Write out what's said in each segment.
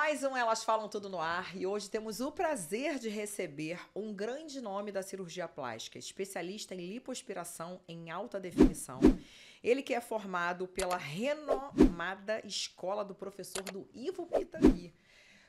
Mais um Elas Falam Tudo no Ar e hoje temos o prazer de receber um grande nome da cirurgia plástica, especialista em lipoaspiração em alta definição. Ele que é formado pela renomada escola do professor do Ivo Pitangui.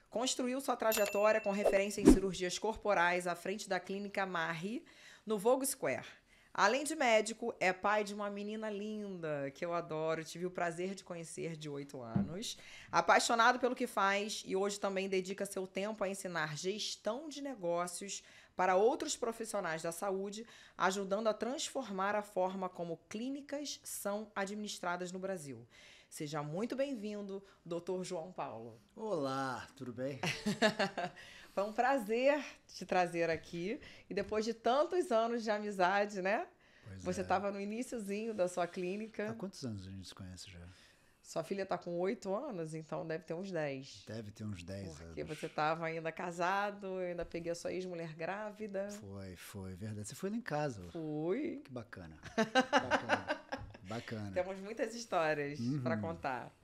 Construiu sua trajetória com referência em cirurgias corporais à frente da clínica Marri, no Vogue Square. Além de médico, é pai de uma menina linda, que eu adoro, tive o prazer de conhecer, de 8 anos. Apaixonado pelo que faz e hoje também dedica seu tempo a ensinar gestão de negócios para outros profissionais da saúde, ajudando a transformar a forma como clínicas são administradas no Brasil. Seja muito bem-vindo, Dr. João Paulo. Olá, tudo bem? Foi um prazer te trazer aqui. E depois de tantos anos de amizade, né? Pois Você estava no iniciozinho da sua clínica. Há quantos anos a gente se conhece já? Sua filha está com 8 anos, então deve ter uns 10. Deve ter uns 10 anos. Porque você estava ainda casado, eu ainda peguei a sua ex-mulher grávida. Foi, verdade. Você foi lá em casa. Fui. Que bacana. Bacana. Temos muitas histórias para contar.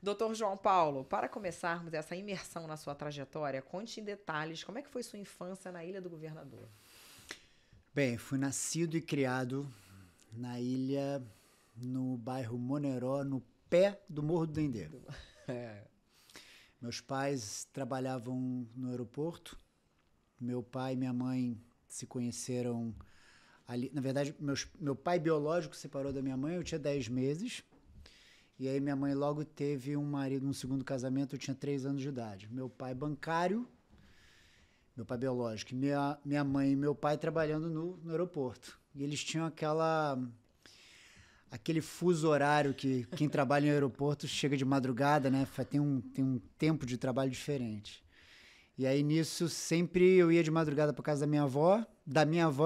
Doutor João Paulo, para começarmos essa imersão na sua trajetória, conte em detalhes como é que foi sua infância na Ilha do Governador. Bem, fui nascido e criado na ilha, no bairro Moneró, no pé do Morro do Dendê. Meus pais trabalhavam no aeroporto. Meu pai e minha mãe se conheceram ali. Na verdade, meu pai biológico se separou da minha mãe, eu tinha 10 meses. E aí minha mãe logo teve um marido, um segundo casamento, eu tinha 3 anos de idade. Meu pai bancário, meu pai biológico, e minha mãe e meu pai trabalhando no aeroporto. E eles tinham aquele fuso horário que quem trabalha em aeroporto chega de madrugada, né? Tem um tempo de trabalho diferente. E aí nisso sempre eu ia de madrugada para casa da minha avó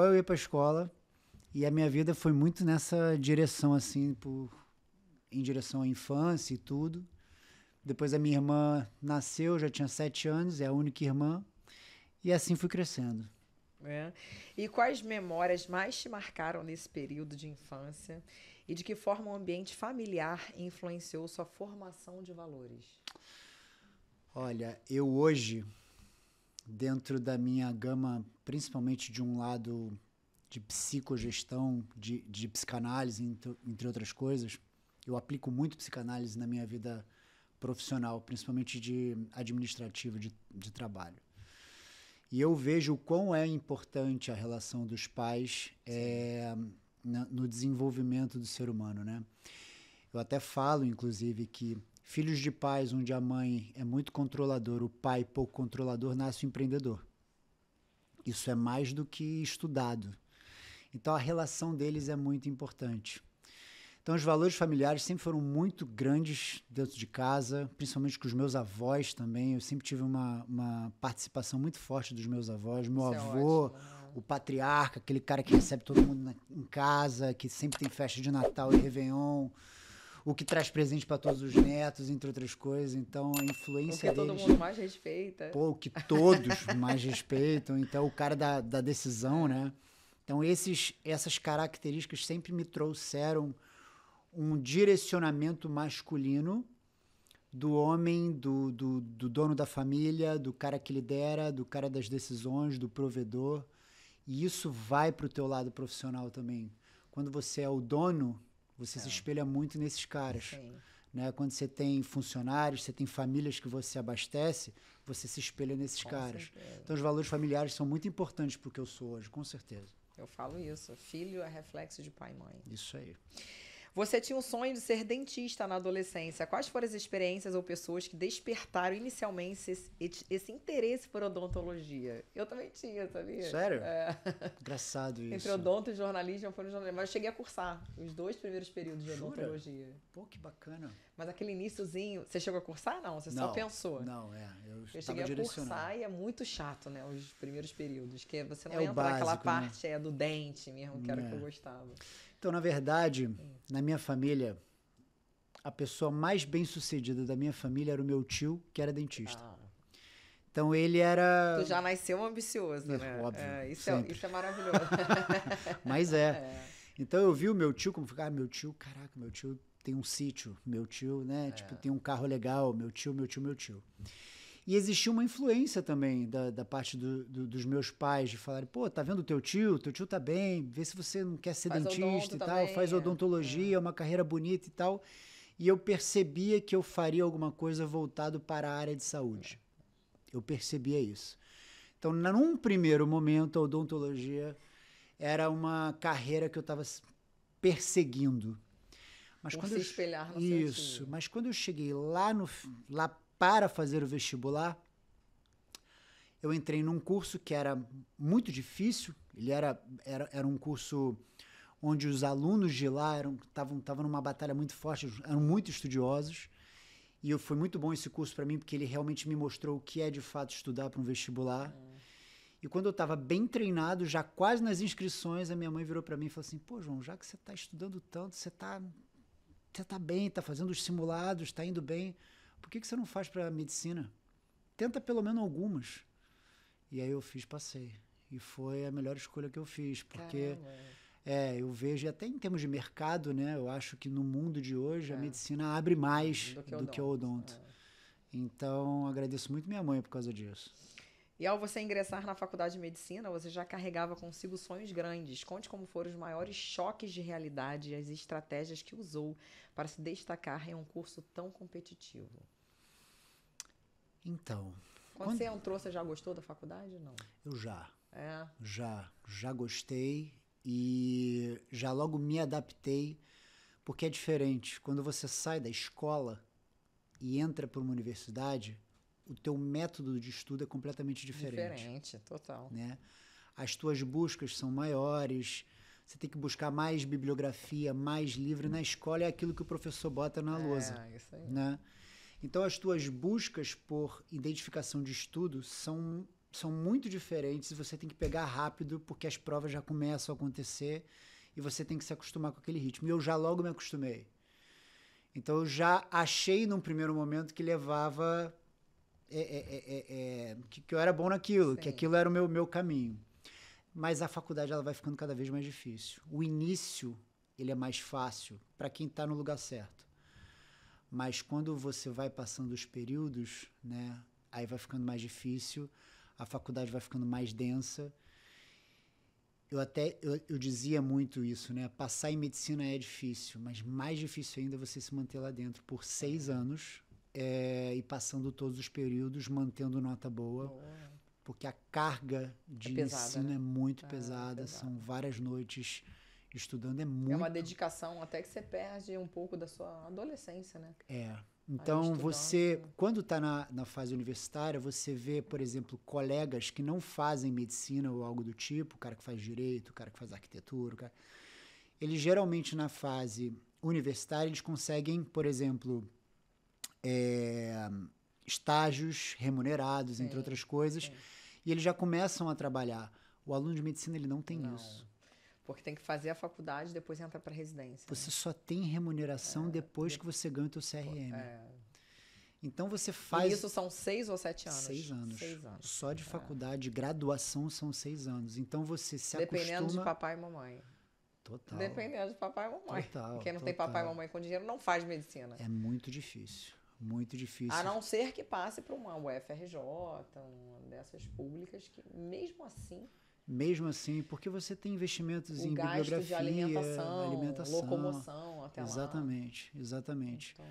eu ia para a escola, e a minha vida foi muito nessa direção, assim, em direção à infância e tudo. Depois a minha irmã nasceu, já tinha 7 anos, é a única irmã, e assim fui crescendo. E quais memórias mais te marcaram nesse período de infância e de que forma o ambiente familiar influenciou sua formação de valores? Olha, eu hoje, dentro da minha gama, principalmente de um lado de psicogestão, de psicanálise, entre outras coisas, eu aplico muito psicanálise na minha vida profissional, principalmente de administrativa, de trabalho. E eu vejo o quão é importante a relação dos pais no desenvolvimento do ser humano, né? Eu até falo, inclusive, que filhos de pais onde a mãe é muito controladora, o pai pouco controlador, nasce um empreendedor. Isso é mais do que estudado. Então, a relação deles é muito importante. Então, os valores familiares sempre foram muito grandes dentro de casa, principalmente com os meus avós também. Eu sempre tive uma participação muito forte dos meus avós. Meu avô, ótimo, né? O patriarca, aquele cara que recebe todo mundo em casa, que sempre tem festa de Natal e Réveillon, o que traz presente para todos os netos, entre outras coisas. Então, a influência deles... O que todo mundo mais respeita. Pô, o que todos mais respeitam. Então, o cara da decisão, né? Então, essas características sempre me trouxeram um direcionamento masculino do homem, do dono da família, do cara que lidera, do cara das decisões, do provedor. E isso vai para o teu lado profissional também. Quando você é o dono, você se espelha muito nesses caras. Né? Quando você tem funcionários, você tem famílias que você abastece, você se espelha nesses caras. Certeza. Então, os valores familiares são muito importantes para o que eu sou hoje, com certeza. Eu falo isso. Filho é reflexo de pai e mãe. Isso aí. Você tinha um sonho de ser dentista na adolescência. Quais foram as experiências ou pessoas que despertaram inicialmente esse interesse por odontologia? Eu também tinha, sabia? Sério? Engraçado isso. Entre odonto e jornalismo, foi no jornalismo. Mas eu cheguei a cursar os 2 primeiros períodos de Jura? odontologia. Pô, que bacana. Mas aquele iniciozinho... Você chegou a cursar? Não, você só pensou. Não, Eu cheguei a cursar e é muito chato, né? Os primeiros períodos. Que você não entra básico, naquela né? parte do dente mesmo, que era o que eu gostava. Então, na verdade, na minha família, a pessoa mais bem-sucedida da minha família era o meu tio, que era dentista. Então, ele era... Tu já nasceu ambicioso, né? Óbvio, isso é maravilhoso. Mas Então, eu vi o meu tio como... meu tio tem um sítio. Meu tio, né? Tipo, tem um carro legal. Meu tio. E existia uma influência também da parte dos meus pais, de falarem, pô, tá vendo o teu tio tá bem, vê se você não quer ser Faz dentista odonto e tal, também, faz odontologia, é uma carreira bonita e tal. E eu percebia que eu faria alguma coisa voltado para a área de saúde. Eu percebia isso. Então, num primeiro momento, a odontologia era uma carreira que eu estava perseguindo. Mas Por quando se espelhar no isso, seu tio. mas quando eu cheguei lá para fazer o vestibular, eu entrei num curso que era muito difícil. Ele era um curso onde os alunos de lá estavam numa batalha muito forte, eram muito estudiosos. E foi muito bom esse curso para mim, porque ele realmente me mostrou o que é de fato estudar para um vestibular. E quando eu estava bem treinado, já quase nas inscrições, a minha mãe virou para mim e falou assim, pô, João, já que você está estudando tanto, você tá bem, está fazendo os simulados, está indo bem, por que você não faz para medicina? Tenta pelo menos algumas. E aí eu passei. E foi a melhor escolha que eu fiz, porque eu vejo, até em termos de mercado, né, eu acho que no mundo de hoje a medicina abre mais do que o odonto. Então, agradeço muito minha mãe por causa disso. E ao você ingressar na faculdade de medicina, você já carregava consigo sonhos grandes. Conte como foram os maiores choques de realidade e as estratégias que usou para se destacar em um curso tão competitivo. Então... Quando você entrou, você já gostou da faculdade ou não? Eu já. É? Já gostei e já logo me adaptei, porque é diferente. Quando você sai da escola e entra para uma universidade, o teu método de estudo é completamente diferente. Diferente, total. Né? As tuas buscas são maiores, você tem que buscar mais bibliografia, mais livro. Na escola é aquilo que o professor bota na lousa. Isso aí. Né? Então, as tuas buscas por identificação de estudo são muito diferentes e você tem que pegar rápido, porque as provas já começam a acontecer e você tem que se acostumar com aquele ritmo. E eu já logo me acostumei. Então, eu já achei num primeiro momento que levava... que eu era bom naquilo, que aquilo era o meu caminho. Mas a faculdade ela vai ficando cada vez mais difícil. O início ele é mais fácil para quem está no lugar certo. Mas quando você vai passando os períodos, né, aí vai ficando mais difícil, a faculdade vai ficando mais densa. Eu dizia muito isso, né? Passar em medicina é difícil, mas mais difícil ainda é você se manter lá dentro por 6 anos e passando todos os períodos, mantendo nota boa. Porque a carga de ensino, né? É muito pesada, são várias noites estudando, é muito... É uma dedicação até que você perde um pouco da sua adolescência, né? Então, você, quando está na fase universitária, você vê, por exemplo, colegas que não fazem medicina ou algo do tipo, o cara que faz direito, o cara que faz arquitetura, eles geralmente na fase universitária, eles conseguem, por exemplo, estágios remunerados, entre outras coisas, e eles já começam a trabalhar. O aluno de medicina, ele não tem isso. Porque tem que fazer a faculdade e depois entra para residência. Você só tem remuneração depois que você ganha o teu CRM. Então você faz... E isso são 6 ou 7 anos? 6 anos. Só de faculdade, graduação são 6 anos. Então você se acostuma... Dependendo de papai e mamãe. Total. Dependendo de papai e mamãe. Total. Quem não tem papai e mamãe com dinheiro não faz medicina. É muito difícil. Muito difícil. A não ser que passe para uma UFRJ, uma dessas públicas que mesmo assim, porque você tem investimentos em gasto bibliografia, de alimentação, locomoção até exatamente. Então...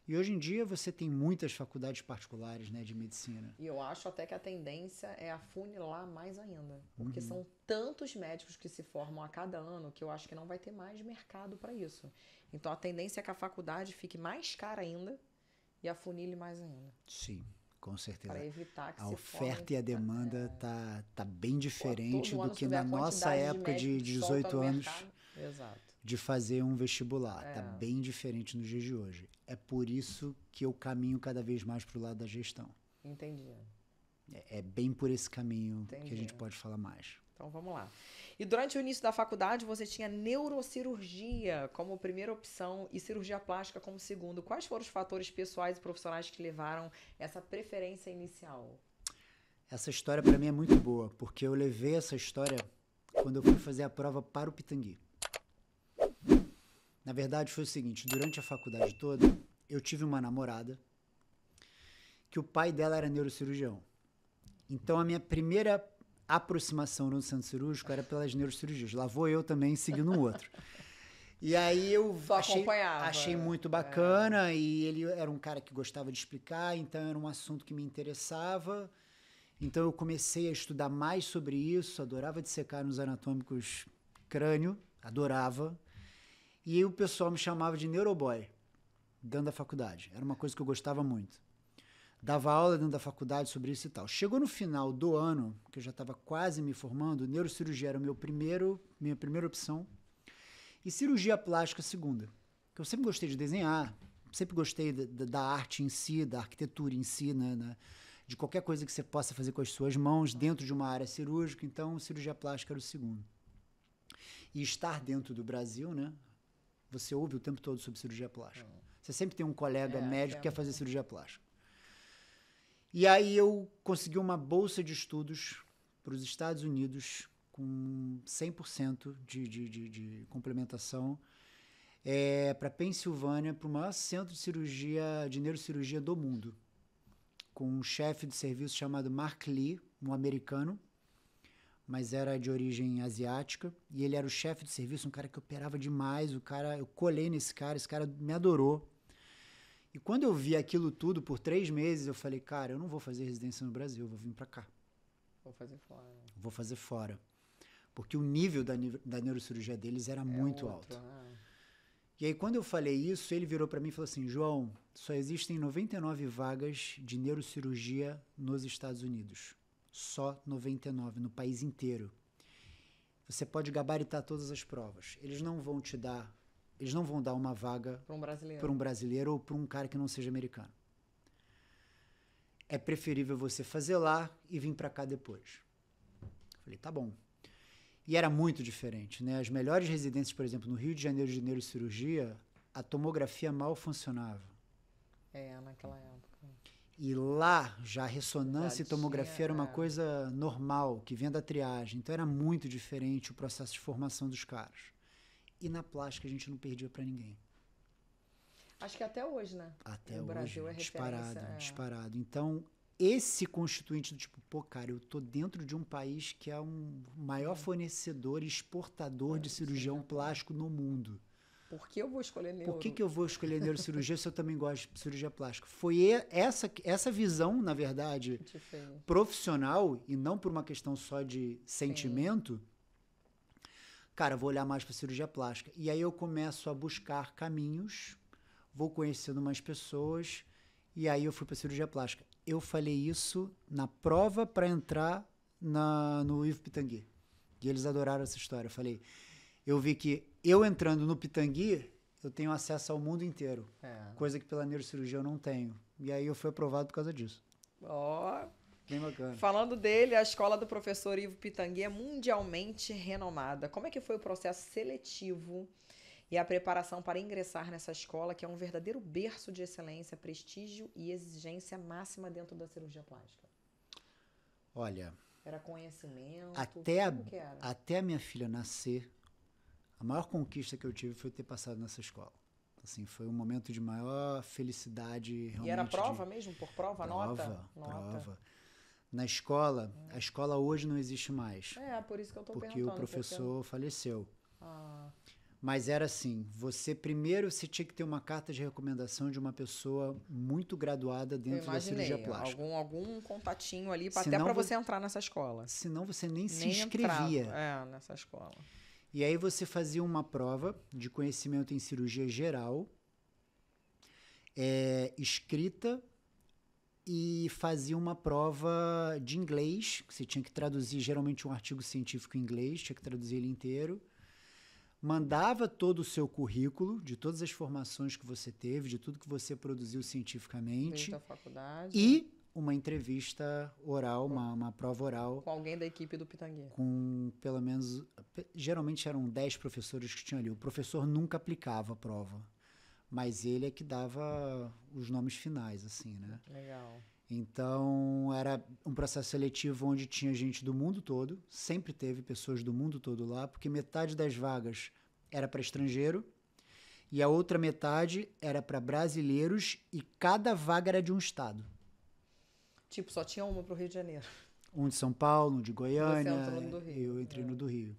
E hoje em dia você tem muitas faculdades particulares, né, de medicina. E eu acho até que a tendência é afunilar mais ainda. Porque são tantos médicos que se formam a cada ano que eu acho que não vai ter mais mercado para isso. Então a tendência é que a faculdade fique mais cara ainda e afunile mais ainda. Sim. Com certeza. Para evitar que a oferta e a demanda tá bem diferente do que na nossa época de 18 anos Exato. de fazer um vestibular. Tá bem diferente nos dias de hoje. É por isso que eu caminho cada vez mais para o lado da gestão. Entendi. É bem por esse caminho que a gente pode falar mais. Então vamos lá. E durante o início da faculdade você tinha neurocirurgia como primeira opção e cirurgia plástica como segundo. Quais foram os fatores pessoais e profissionais que levaram essa preferência inicial? Essa história para mim é muito boa, porque eu levei essa história quando eu fui fazer a prova para o Pitangui. Na verdade foi o seguinte, durante a faculdade toda eu tive uma namorada que o pai dela era neurocirurgião. Então, a minha primeira aproximação no centro cirúrgico era pelas neurocirurgias. Lá vou eu também seguindo um outro. E aí eu achei muito bacana, e ele era um cara que gostava de explicar, então era um assunto que me interessava. Então eu comecei a estudar mais sobre isso, adorava dissecar nos anatômicos crânio, adorava. E aí o pessoal me chamava de neuroboy, dentro da faculdade. Era uma coisa que eu gostava muito. Dava aula dentro da faculdade sobre isso e tal. Chegou no final do ano, que eu já estava quase me formando, neurocirurgia era minha primeira opção. E cirurgia plástica segunda. Porque eu sempre gostei de desenhar, sempre gostei da arte em si, da arquitetura em si, né, de qualquer coisa que você possa fazer com as suas mãos dentro de uma área cirúrgica. Então, cirurgia plástica era o segundo. E estar dentro do Brasil, né? Você ouve o tempo todo sobre cirurgia plástica. Você sempre tem um colega médico que quer fazer cirurgia plástica. E aí eu consegui uma bolsa de estudos para os Estados Unidos com 100% de complementação, para Pensilvânia, para o maior centro de neurocirurgia do mundo, com um chefe de serviço chamado Mark Lee, um americano, mas era de origem asiática, e ele era o chefe de serviço, um cara que operava demais, eu colei nesse cara, esse cara me adorou. E quando eu vi aquilo tudo por 3 meses, eu falei, cara, eu não vou fazer residência no Brasil, eu vou vir para cá. Vou fazer fora. Vou fazer fora. Porque o nível da neurocirurgia deles era muito alto. E aí, quando eu falei isso, ele virou para mim e falou assim, João, só existem 99 vagas de neurocirurgia nos Estados Unidos. Só 99, no país inteiro. Você pode gabaritar todas as provas. Eles não vão dar uma vaga para um brasileiro ou para um cara que não seja americano. É preferível você fazer lá e vir para cá depois. Falei, tá bom. E era muito diferente, né? As melhores residências, por exemplo, no Rio de Janeiro de neurocirurgia, a tomografia mal funcionava. Naquela época. E lá, já a ressonância e tomografia era uma coisa normal, que vinha da triagem. Então era muito diferente o processo de formação dos caras. E na plástica a gente não perdia para ninguém. Acho que até hoje, né? Até o hoje, Brasil é disparado. Então, esse constituinte do tipo, cara, eu tô dentro de um país que é um maior fornecedor e exportador de cirurgião plástico no mundo. Por que eu vou escolher neuro? Por que eu vou escolher neurocirurgia se eu também gosto de cirurgia plástica? Foi essa visão, na verdade, profissional, e não por uma questão só de sentimento. Cara, vou olhar mais para cirurgia plástica. E aí eu começo a buscar caminhos, vou conhecendo mais pessoas, e aí eu fui para cirurgia plástica. Eu falei isso na prova para entrar no Ivo Pitangui. E eles adoraram essa história. Eu vi que eu entrando no Pitangui, eu tenho acesso ao mundo inteiro. Coisa que pela neurocirurgia eu não tenho. E aí eu fui aprovado por causa disso. Bem bacana. Falando dele, a escola do professor Ivo Pitangui é mundialmente renomada. Como é que foi o processo seletivo e a preparação para ingressar nessa escola, que é um verdadeiro berço de excelência, prestígio e exigência máxima dentro da cirurgia plástica? Olha... Era conhecimento? Até a minha filha nascer, a maior conquista que eu tive foi ter passado nessa escola. Assim, foi um momento de maior felicidade. Realmente. E era prova mesmo? Por prova? Nota? Prova. Na escola, a escola hoje não existe mais. Por isso que eu tô perguntando. Porque o professor faleceu. Mas era assim, você tinha que ter uma carta de recomendação de uma pessoa muito graduada dentro da cirurgia plástica. Algum contatinho ali, até para você entrar nessa escola. Senão você nem se inscrevia. Nessa escola. E aí você fazia uma prova de conhecimento em cirurgia geral, escrita, e fazia uma prova de inglês, que você tinha que traduzir geralmente um artigo científico em inglês, tinha que traduzir ele inteiro. Mandava todo o seu currículo, de todas as formações que você teve, de tudo que você produziu cientificamente. Desde a faculdade. E uma entrevista oral, uma prova oral. Com alguém da equipe do Pitangui. Com pelo menos... Geralmente eram 10 professores que tinham ali. O professor nunca aplicava a prova, mas ele é que dava os nomes finais, assim, né? Legal. Então, era um processo seletivo onde tinha gente do mundo todo, sempre teve pessoas do mundo todo lá, porque metade das vagas era para estrangeiro e a outra metade era para brasileiros, e cada vaga era de um estado. Tipo, só tinha uma pro Rio de Janeiro. Um de São Paulo, um de Goiânia. Você entrou no do Rio. Eu entrei no do Rio.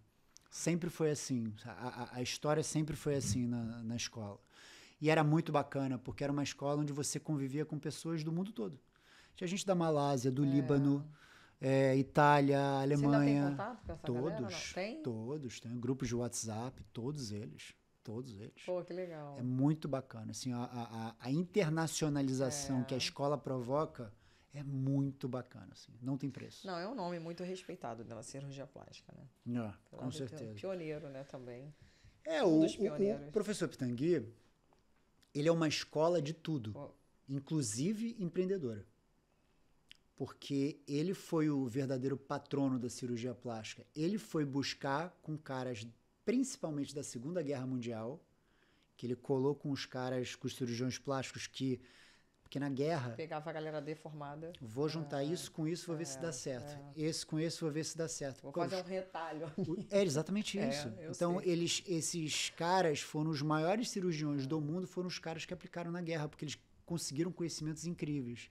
Sempre foi assim. A história sempre foi assim na escola. E era muito bacana, porque era uma escola onde você convivia com pessoas do mundo todo. Tinha gente da Malásia, do Líbano, Itália, Alemanha. Você ainda tem contato com essa galera? Não? Tem? Todos. Tem grupos de WhatsApp, todos eles. Pô, que legal. É muito bacana. Assim, a internacionalização que a escola provoca é muito bacana. Assim, não tem preço. Não, é um nome muito respeitado da cirurgia plástica, né? Com certeza. Pioneiro, né, também. O professor Pitangui, ele é uma escola de tudo, inclusive empreendedora. Porque ele foi o verdadeiro patrono da cirurgia plástica. Ele foi buscar com caras, principalmente da Segunda Guerra Mundial, que ele colou com os caras, com os cirurgiões plásticos porque na guerra... Pegava a galera deformada. Vou juntar isso com isso, vou ver se dá certo. Esse com esse, vou ver se dá certo. Vou fazer um retalho. É exatamente isso. Então, esses caras foram os maiores cirurgiões do mundo, foram os caras que aplicaram na guerra, porque eles conseguiram conhecimentos incríveis.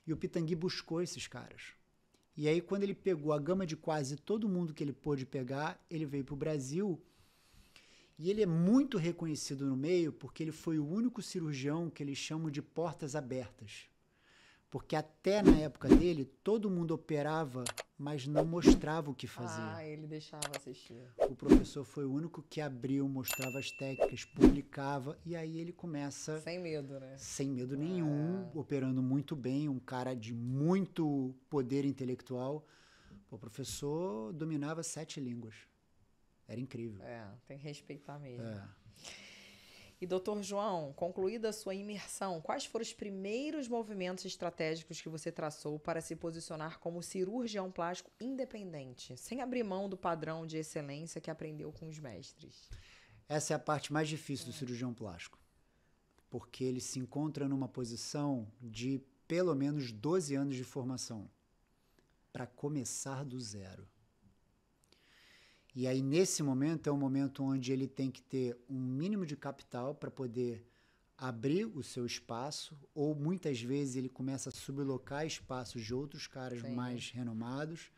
E o Pitangui buscou esses caras. E aí, quando ele pegou a gama de quase todo mundo que ele pôde pegar, ele veio para o Brasil. E ele é muito reconhecido no meio porque ele foi o único cirurgião que eles chamam de portas abertas. Porque até na época dele, todo mundo operava, mas não mostrava o que fazia. Ah, ele deixava assistir. O professor foi o único que abriu, mostrava as técnicas, publicava, e aí ele começa... Sem medo, né? Sem medo nenhum, operando muito bem, um cara de muito poder intelectual. O professor dominava 7 línguas. Era incrível. Tem que respeitar mesmo. E, doutor João, concluída a sua imersão, quais foram os primeiros movimentos estratégicos que você traçou para se posicionar como cirurgião plástico independente, sem abrir mão do padrão de excelência que aprendeu com os mestres? Essa é a parte mais difícil do cirurgião plástico, porque ele se encontra numa posição de pelo menos 12 anos de formação para começar do zero. E aí, nesse momento, é um momento onde ele tem que ter um mínimo de capital para poder abrir o seu espaço, ou muitas vezes ele começa a sublocar espaços de outros caras mais renomados.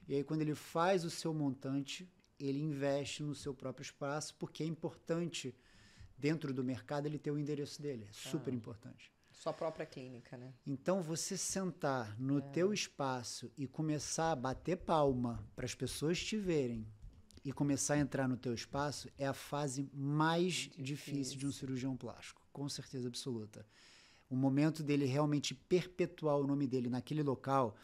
E aí, quando ele faz o seu montante, ele investe no seu próprio espaço, porque é importante, dentro do mercado, ele ter o endereço dele. É super importante. Sua própria clínica, né? Então, você sentar no teu espaço e começar a bater palma para as pessoas te verem, e começar a entrar no teu espaço é a fase mais difícil de um cirurgião plástico, com certeza absoluta. O momento dele realmente perpetuar o nome dele naquele local,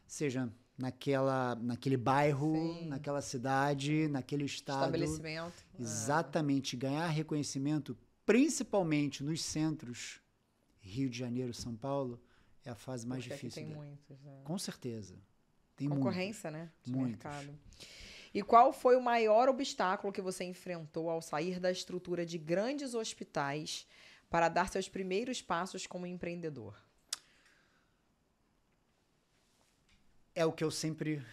seja naquele bairro, naquela cidade, naquele estado. Estabelecimento. Exatamente, ganhar reconhecimento, principalmente nos centros, Rio de Janeiro, São Paulo, é a fase mais difícil tem dele. muitos. Com certeza. Tem concorrência, né? De muitos. mercado. E qual foi o maior obstáculo que você enfrentou ao sair da estrutura de grandes hospitais para dar seus primeiros passos como empreendedor? É o que eu sempre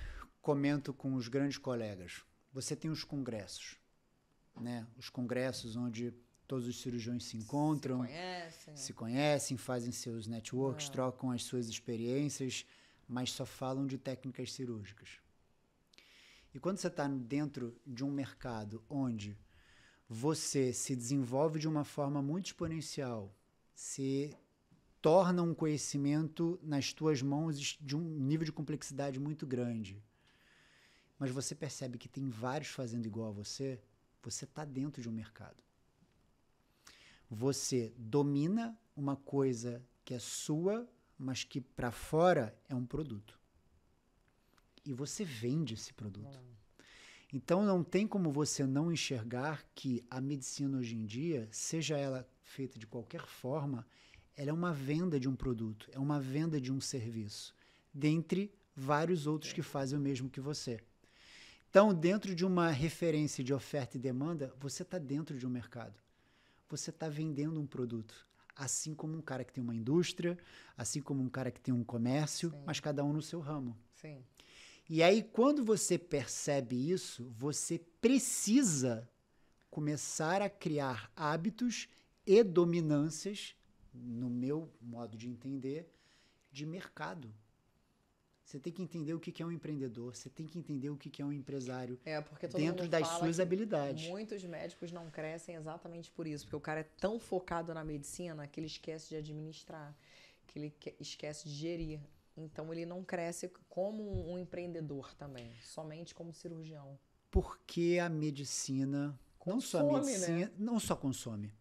comento com os grandes colegas. Você tem os congressos, né? Os congressos onde todos os cirurgiões se encontram, se conhecem, fazem seus networks, trocam as suas experiências, mas só falam de técnicas cirúrgicas. E quando você está dentro de um mercado onde você se desenvolve de uma forma muito exponencial, se torna um conhecimento nas tuas mãos de um nível de complexidade muito grande, mas você percebe que tem vários fazendo igual a você está dentro de um mercado. Você domina uma coisa que é sua, mas que para fora é um produto. E você vende esse produto. Então, não tem como você não enxergar que a medicina hoje em dia, seja ela feita de qualquer forma, ela é uma venda de um produto, é uma venda de um serviço, dentre vários outros que fazem o mesmo que você. Então, dentro de uma referência de oferta e demanda, você está dentro de um mercado. Você está vendendo um produto. Assim como um cara que tem uma indústria, assim como um cara que tem um comércio, mas cada um no seu ramo. Sim. E aí, quando você percebe isso, você precisa começar a criar hábitos e dominâncias, no meu modo de entender, de mercado. Você tem que entender o que é um empreendedor, você tem que entender o que é um empresário Porque todo dentro mundo das fala suas que habilidades. muitos médicos não crescem exatamente por isso, porque o cara é tão focado na medicina que ele esquece de administrar, que ele esquece de gerir. Então ele não cresce como um empreendedor também, somente como cirurgião. Porque a medicina, não só a medicina, não só consome,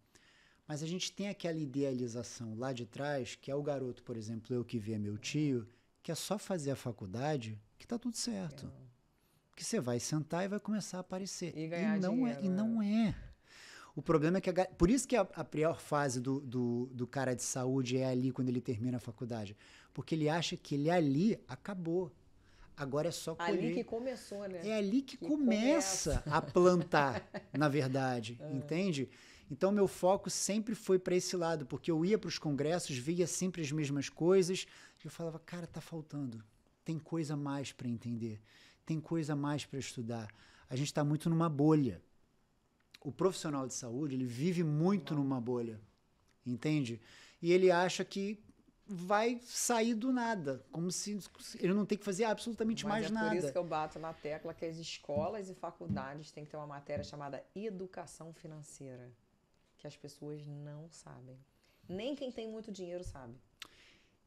mas a gente tem aquela idealização lá de trás, que é o garoto, por exemplo, eu que via meu tio, que é só fazer a faculdade que tá tudo certo. Que você vai sentar e vai começar a aparecer. E ganhar dinheiro. E não é. O problema é que... Por isso que a pior fase do cara de saúde é ali quando ele termina a faculdade. Porque ele acha que ele ali acabou. Agora é só colher. Ali que começou, né? É ali que começa a plantar, na verdade. Entende? Então, meu foco sempre foi para esse lado, porque eu ia para os congressos, via sempre as mesmas coisas, e eu falava, cara, tá faltando. Tem coisa a mais para entender. Tem coisa a mais para estudar. A gente está muito numa bolha. O profissional de saúde, ele vive muito numa bolha. Entende? E ele acha que vai sair do nada, como se ele não tem que fazer absolutamente mais nada. Por isso que eu bato na tecla que as escolas e faculdades têm que ter uma matéria chamada educação financeira, que as pessoas não sabem. Nem quem tem muito dinheiro sabe.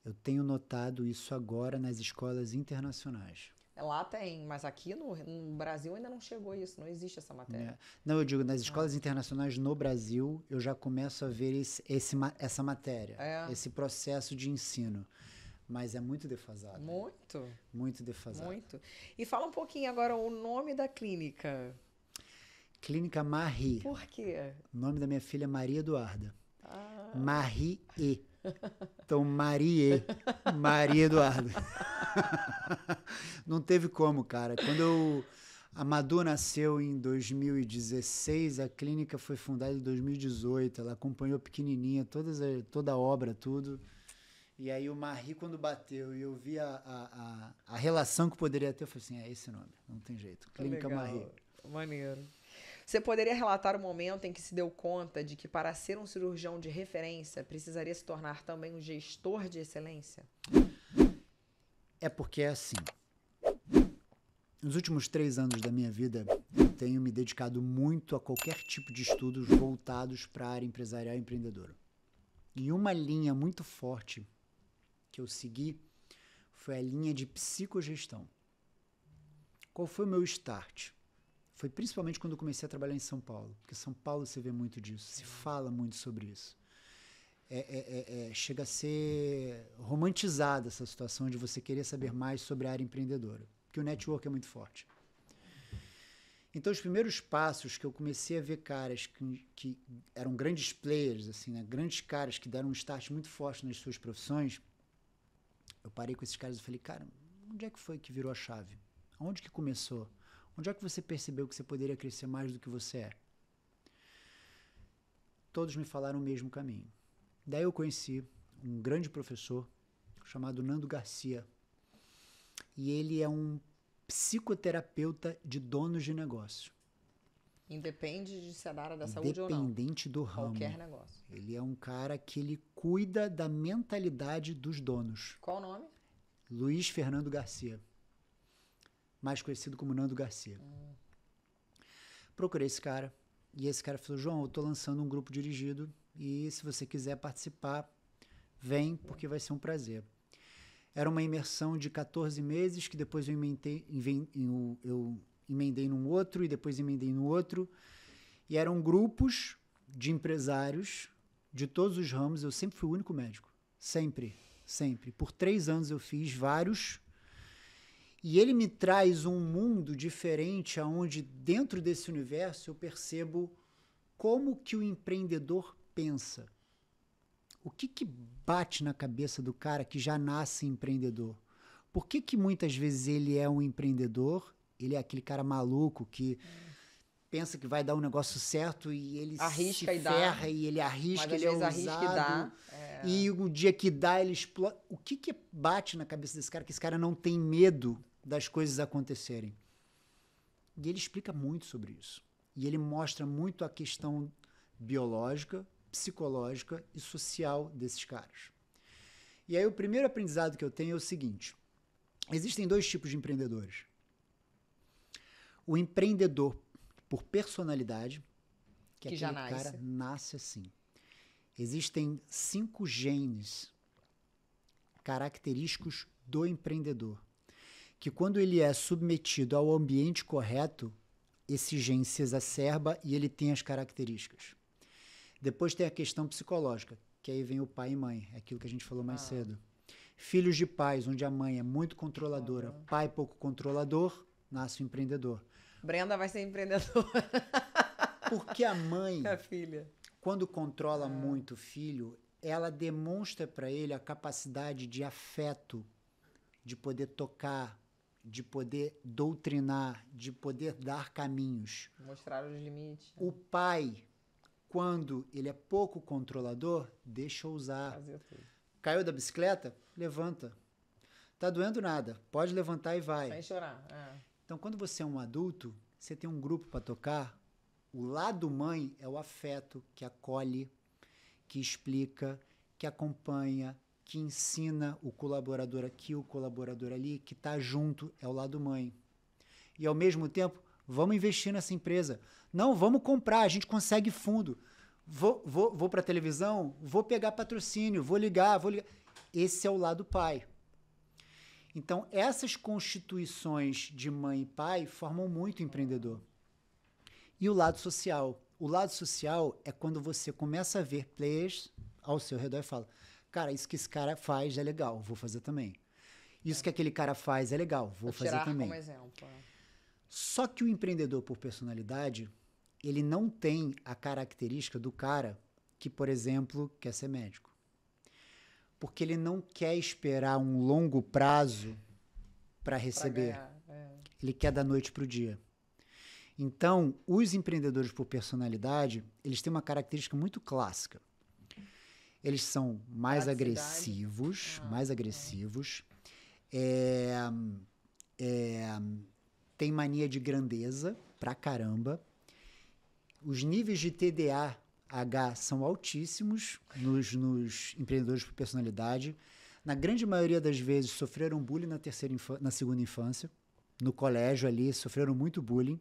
Eu tenho notado isso agora nas escolas internacionais. Lá tem, mas aqui no Brasil ainda não chegou isso, não existe essa matéria. Não, eu digo, nas escolas internacionais no Brasil, eu já começo a ver essa matéria, esse processo de ensino. Mas é muito defasado. Muito. Muito defasado. Muito. E fala um pouquinho agora o nome da clínica. Clínica Marie. Por quê? O nome da minha filha é Maria Eduarda. Marie. Então, Maria Eduarda. Não teve como, cara. Quando a Madu nasceu em 2016, a clínica foi fundada em 2018. Ela acompanhou pequenininha toda a obra, tudo. E aí o Marie, quando bateu e eu vi a relação que poderia ter, eu falei assim, é esse nome, não tem jeito. Clínica Marie. Maneiro. Você poderia relatar o momento em que se deu conta de que para ser um cirurgião de referência, precisaria se tornar também um gestor de excelência? É porque é assim, nos últimos 3 anos da minha vida, eu tenho me dedicado muito a qualquer tipo de estudos voltados para a área empresarial e empreendedora. E uma linha muito forte que eu segui foi a linha de psicogestão. Qual foi o meu start? Foi principalmente quando eu comecei a trabalhar em São Paulo, porque São Paulo você vê muito disso, se fala muito sobre isso. Chega a ser romantizada essa situação de você querer saber mais sobre a área empreendedora, porque o network é muito forte. Então, os primeiros passos que eu comecei a ver caras que eram grandes players, assim, né? Grandes caras que deram um start muito forte nas suas profissões, eu parei com esses caras e falei, cara, onde é que foi que virou a chave? Onde que começou? Onde é que você percebeu que você poderia crescer mais do que você é? Todos me falaram o mesmo caminho. Daí eu conheci um grande professor chamado Nando Garcia. E ele é um psicoterapeuta de donos de negócio. Independe de se é da área da saúde ou não. Independente do ramo. Qualquer negócio. Ele é um cara que ele cuida da mentalidade dos donos. Qual o nome? Luiz Fernando Garcia. Mais conhecido como Nando Garcia. Procurei esse cara. E esse cara falou, João, eu tô lançando um grupo dirigido e se você quiser participar, vem, porque vai ser um prazer. Era uma imersão de 14 meses, que depois eu emendei num outro e depois emendei no outro. E eram grupos de empresários de todos os ramos. Eu sempre fui o único médico. Sempre, sempre. Por 3 anos eu fiz vários. E ele me traz um mundo diferente, onde dentro desse universo eu percebo como que o empreendedor pensa. O que bate na cabeça do cara que já nasce empreendedor? Por que muitas vezes ele é um empreendedor, ele é aquele cara maluco que pensa que vai dar um negócio certo e ele arrisca se ferra e ele arrisca, ele é ousado. E o dia que dá, ele explode. O que bate na cabeça desse cara que esse cara não tem medo das coisas acontecerem? E ele explica muito sobre isso. E ele mostra muito a questão biológica, psicológica e social desses caras. E aí o primeiro aprendizado que eu tenho é o seguinte: Existem dois tipos de empreendedores. O empreendedor por personalidade, que Que aquele já nasce. cara nasce assim. Existem 5 genes característicos do empreendedor, que quando ele é submetido ao ambiente correto, esse gene se exacerba e ele tem as características. Depois tem a questão psicológica, que aí vem o pai e mãe, é aquilo que a gente falou mais cedo. Filhos de pais, onde a mãe é muito controladora, pai pouco controlador, nasce o empreendedor. Brenda vai ser empreendedora. Porque a mãe, A filha. quando controla muito o filho, ela demonstra para ele a capacidade de afeto, de poder tocar, de poder doutrinar, de poder dar caminhos. Mostrar os limites. O pai, quando ele é pouco controlador, deixa usar. Fazer tudo. Caiu da bicicleta? Levanta. Tá doendo nada. Pode levantar e vai. Sem chorar. Então, quando você é um adulto, você tem um grupo para tocar. O lado mãe é o afeto que acolhe, que explica, que acompanha, que ensina o colaborador aqui, o colaborador ali, que está junto, é o lado mãe. E, ao mesmo tempo, vamos investir nessa empresa. Não, vamos comprar, a gente consegue fundo. Vou para a televisão, vou pegar patrocínio, vou ligar. Esse é o lado pai. Então, essas constituições de mãe e pai formam muito o empreendedor. E o lado social. O lado social é quando você começa a ver players ao seu redor e fala, cara, isso que esse cara faz é legal, vou fazer também. Isso que aquele cara faz é legal, vou fazer também. Como exemplo. Só que o empreendedor por personalidade, ele não tem a característica do cara que, por exemplo, quer ser médico. Porque ele não quer esperar um longo prazo para receber. Ele quer da noite para o dia. Então, os empreendedores por personalidade, eles têm uma característica muito clássica. Eles são mais agressivos, tem mania de grandeza pra caramba. Os níveis de TDAH são altíssimos nos empreendedores por personalidade. Na grande maioria das vezes sofreram bullying na segunda infância. No colégio ali, sofreram muito bullying.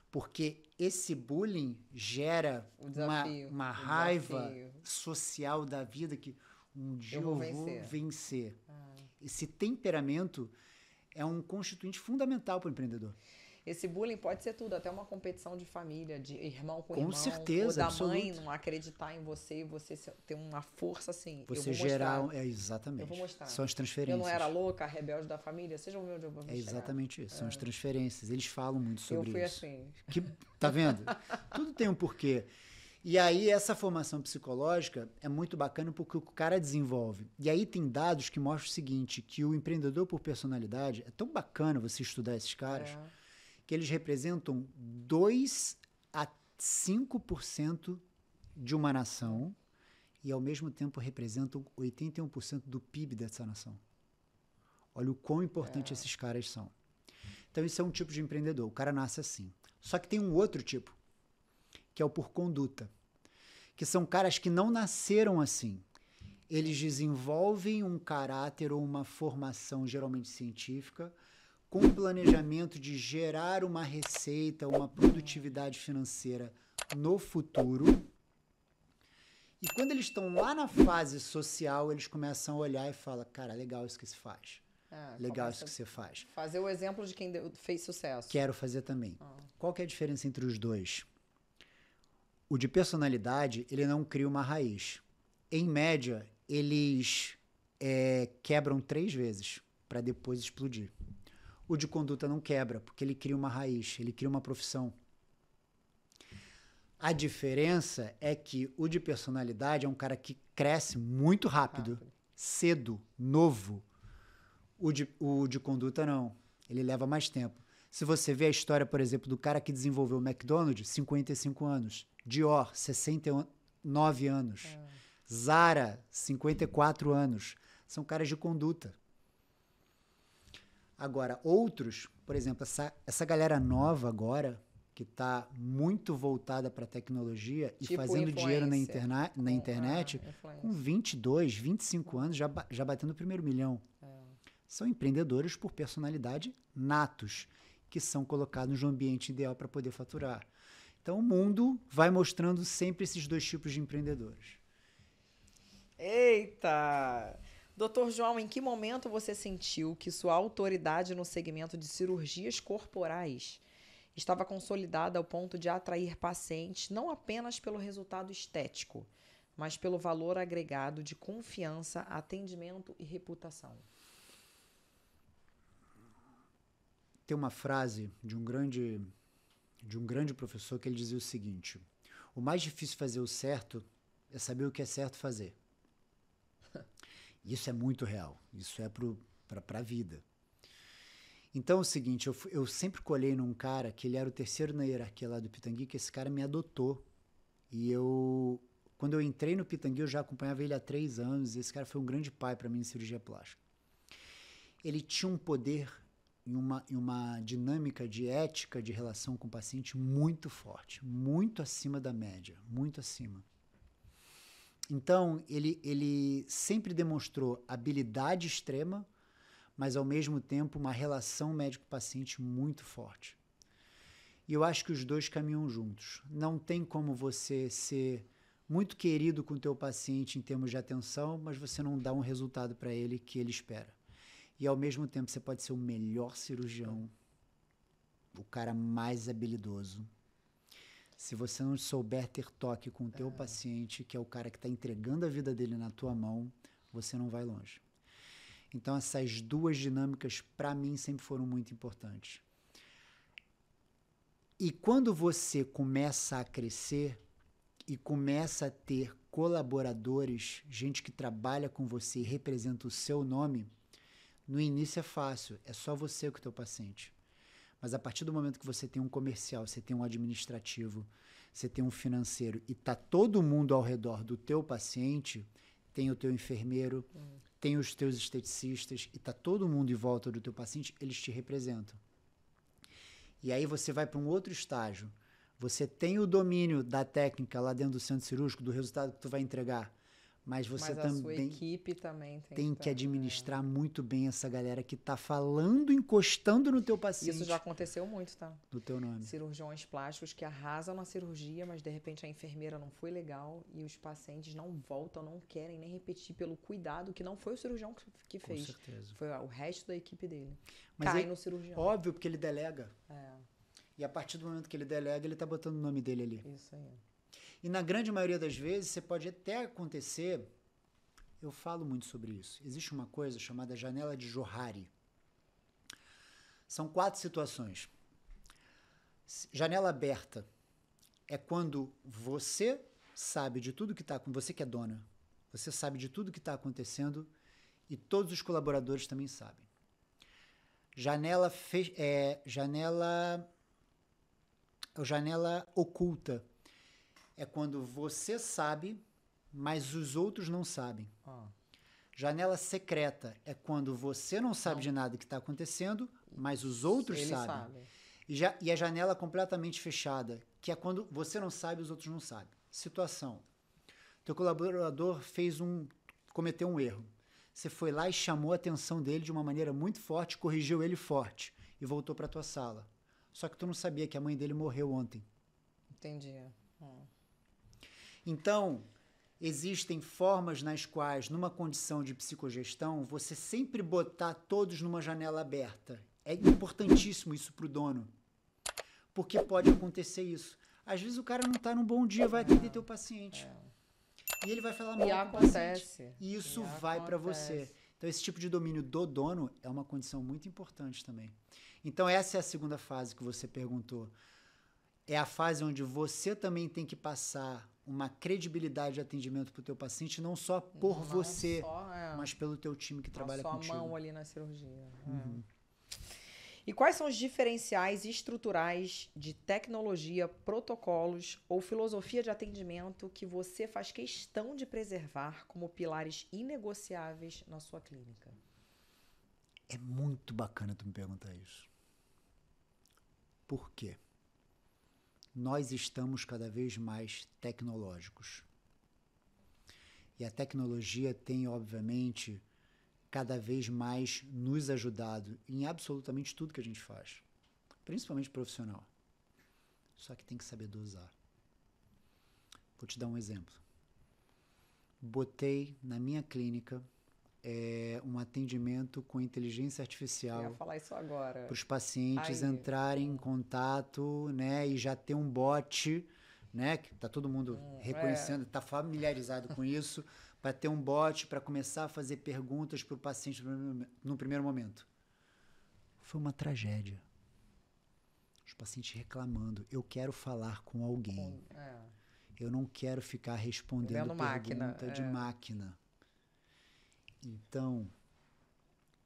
Porque esse bullying gera uma raiva social da vida que um dia eu vou vencer. Esse temperamento é um constituinte fundamental para o empreendedor. Esse bullying pode ser tudo, até uma competição de família, de irmão com irmão. Com certeza, ou da absoluto. mãe não acreditar em você e você ter uma força assim. Você gerar... exatamente. Eu vou mostrar. São as transferências. Eu não era louca, a rebelde da família. Vocês vão ver onde eu vou chegar. É exatamente isso. São as transferências. Eles falam muito sobre isso. Eu fui assim. Tá vendo? Tudo tem um porquê. E aí, essa formação psicológica é muito bacana porque o cara desenvolve. E aí tem dados que mostram o seguinte, que o empreendedor por personalidade, é tão bacana você estudar esses caras, que eles representam 2 a 5% de uma nação e, ao mesmo tempo, representam 81% do PIB dessa nação. Olha o quão importante esses caras são. Então, isso é um tipo de empreendedor. O cara nasce assim. Só que tem um outro tipo, que é o por conduta, que são caras que não nasceram assim. Eles desenvolvem um caráter ou uma formação geralmente científica com o planejamento de gerar uma receita, uma produtividade financeira no futuro. E quando eles estão lá na fase social, eles começam a olhar e falam, cara, legal isso que se faz. Legal isso que você faz. Fazer o exemplo de quem fez sucesso. Quero fazer também. Qual que é a diferença entre os dois? O de personalidade, ele não cria uma raiz. Em média, eles quebram 3 vezes para depois explodir. O de conduta não quebra, porque ele cria uma raiz, ele cria uma profissão. A diferença é que o de personalidade é um cara que cresce muito rápido. Cedo, novo. O de conduta não, ele leva mais tempo. Se você vê a história, por exemplo, do cara que desenvolveu o McDonald's, 55 anos. Dior, 69 anos. Zara, 54 anos. São caras de conduta. Agora, outros, por exemplo, essa galera nova agora, que está muito voltada para a tecnologia e tipo fazendo dinheiro na internet, com 22, 25 anos, já batendo o primeiro milhão. São empreendedores por personalidade natos, que são colocados no ambiente ideal para poder faturar. Então, o mundo vai mostrando sempre esses dois tipos de empreendedores. Eita! Doutor João, em que momento você sentiu que sua autoridade no segmento de cirurgias corporais estava consolidada ao ponto de atrair pacientes não apenas pelo resultado estético, mas pelo valor agregado de confiança, atendimento e reputação? Tem uma frase de um grande professor que ele dizia o seguinte: o mais difícil fazer o certo é saber o que é certo fazer. Isso é muito real. Isso é para a vida. Então é o seguinte, eu sempre colhei num cara que ele era o terceiro na hierarquia lá do Pitangui, que esse cara me adotou. E quando eu entrei no Pitangui, eu já acompanhava ele há 3 anos, e esse cara foi um grande pai para mim em cirurgia plástica. Ele tinha um poder e uma dinâmica de ética de relação com o paciente muito forte, muito acima da média, muito acima. Então, ele sempre demonstrou habilidade extrema, mas ao mesmo tempo uma relação médico-paciente muito forte. E eu acho que os dois caminham juntos. Não tem como você ser muito querido com o teu paciente em termos de atenção, mas você não dá um resultado para ele que ele espera. E ao mesmo tempo você pode ser o melhor cirurgião, o cara mais habilidoso. Se você não souber ter toque com o teu paciente, que é o cara que está entregando a vida dele na tua mão, você não vai longe. Então essas duas dinâmicas, para mim, sempre foram muito importantes. E quando você começa a crescer e começa a ter colaboradores, gente que trabalha com você e representa o seu nome, no início é fácil, é só você com o teu paciente. Mas a partir do momento que você tem um comercial, você tem um administrativo, você tem um financeiro e tá todo mundo ao redor do teu paciente, tem o teu enfermeiro, tem os teus esteticistas e tá todo mundo em volta do teu paciente, eles te representam. E aí você vai para um outro estágio. Você tem o domínio da técnica lá dentro do centro cirúrgico, do resultado que tu vai entregar, mas você Mas a também sua equipe também tem que estar, administrar muito bem essa galera que tá falando, encostando no teu paciente. Isso já aconteceu muito, tá? Do teu nome. Cirurgiões plásticos que arrasam na cirurgia, mas de repente a enfermeira não foi legal e os pacientes não voltam, não querem nem repetir pelo cuidado que não foi o cirurgião que fez. Com certeza. Foi o resto da equipe dele. Mas Cai no cirurgião. Óbvio, porque ele delega. É. E a partir do momento que ele delega, ele tá botando o nome dele ali. Isso aí. E na grande maioria das vezes, você pode até acontecer... Eu falo muito sobre isso. Existe uma coisa chamada janela de Johari. São 4 situações. Janela aberta é quando você sabe de tudo que está acontecendo, você que é dona, você sabe de tudo que está acontecendo e todos os colaboradores também sabem. Janela oculta é quando você sabe, mas os outros não sabem. Janela secreta é quando você não sabe de nada que está acontecendo, mas os outros sabem. E a janela completamente fechada, que é quando você não sabe, os outros não sabem. Situação. Teu colaborador cometeu um erro. Você foi lá e chamou a atenção dele de uma maneira muito forte, corrigiu ele forte e voltou para tua sala. Só que tu não sabia que a mãe dele morreu ontem. Entendi. Então, existem formas nas quais, numa condição de psicogestão, você sempre botar todos numa janela aberta. É importantíssimo isso para o dono. Porque pode acontecer isso. Às vezes o cara não está num bom dia, vai atender teu paciente. E ele vai falar mal com o paciente. E isso vai para você. Então, esse tipo de domínio do dono é uma condição muito importante também. Então, essa é a segunda fase que você perguntou. É a fase onde você também tem que passar uma credibilidade de atendimento para o teu paciente, não só por você, mas pelo teu time que trabalha contigo. Só a mão ali na cirurgia. E quais são os diferenciais estruturais de tecnologia, protocolos ou filosofia de atendimento que você faz questão de preservar como pilares inegociáveis na sua clínica? É muito bacana tu me perguntar isso. Por quê? Nós estamos cada vez mais tecnológicos. E a tecnologia tem, obviamente, cada vez mais nos ajudado em absolutamente tudo que a gente faz, principalmente profissional. Só que tem que saber dosar. Vou te dar um exemplo. Botei na minha clínica um atendimento com inteligência artificial. Eu ia falar isso agora. Para os pacientes entrarem em contato, né, e já ter um bot, né, que tá todo mundo reconhecendo, tá familiarizado com isso, para ter um bot para começar a fazer perguntas para o paciente no primeiro momento. Foi uma tragédia. Os pacientes reclamando, eu quero falar com alguém. Eu não quero ficar respondendo pergunta de máquina. Então,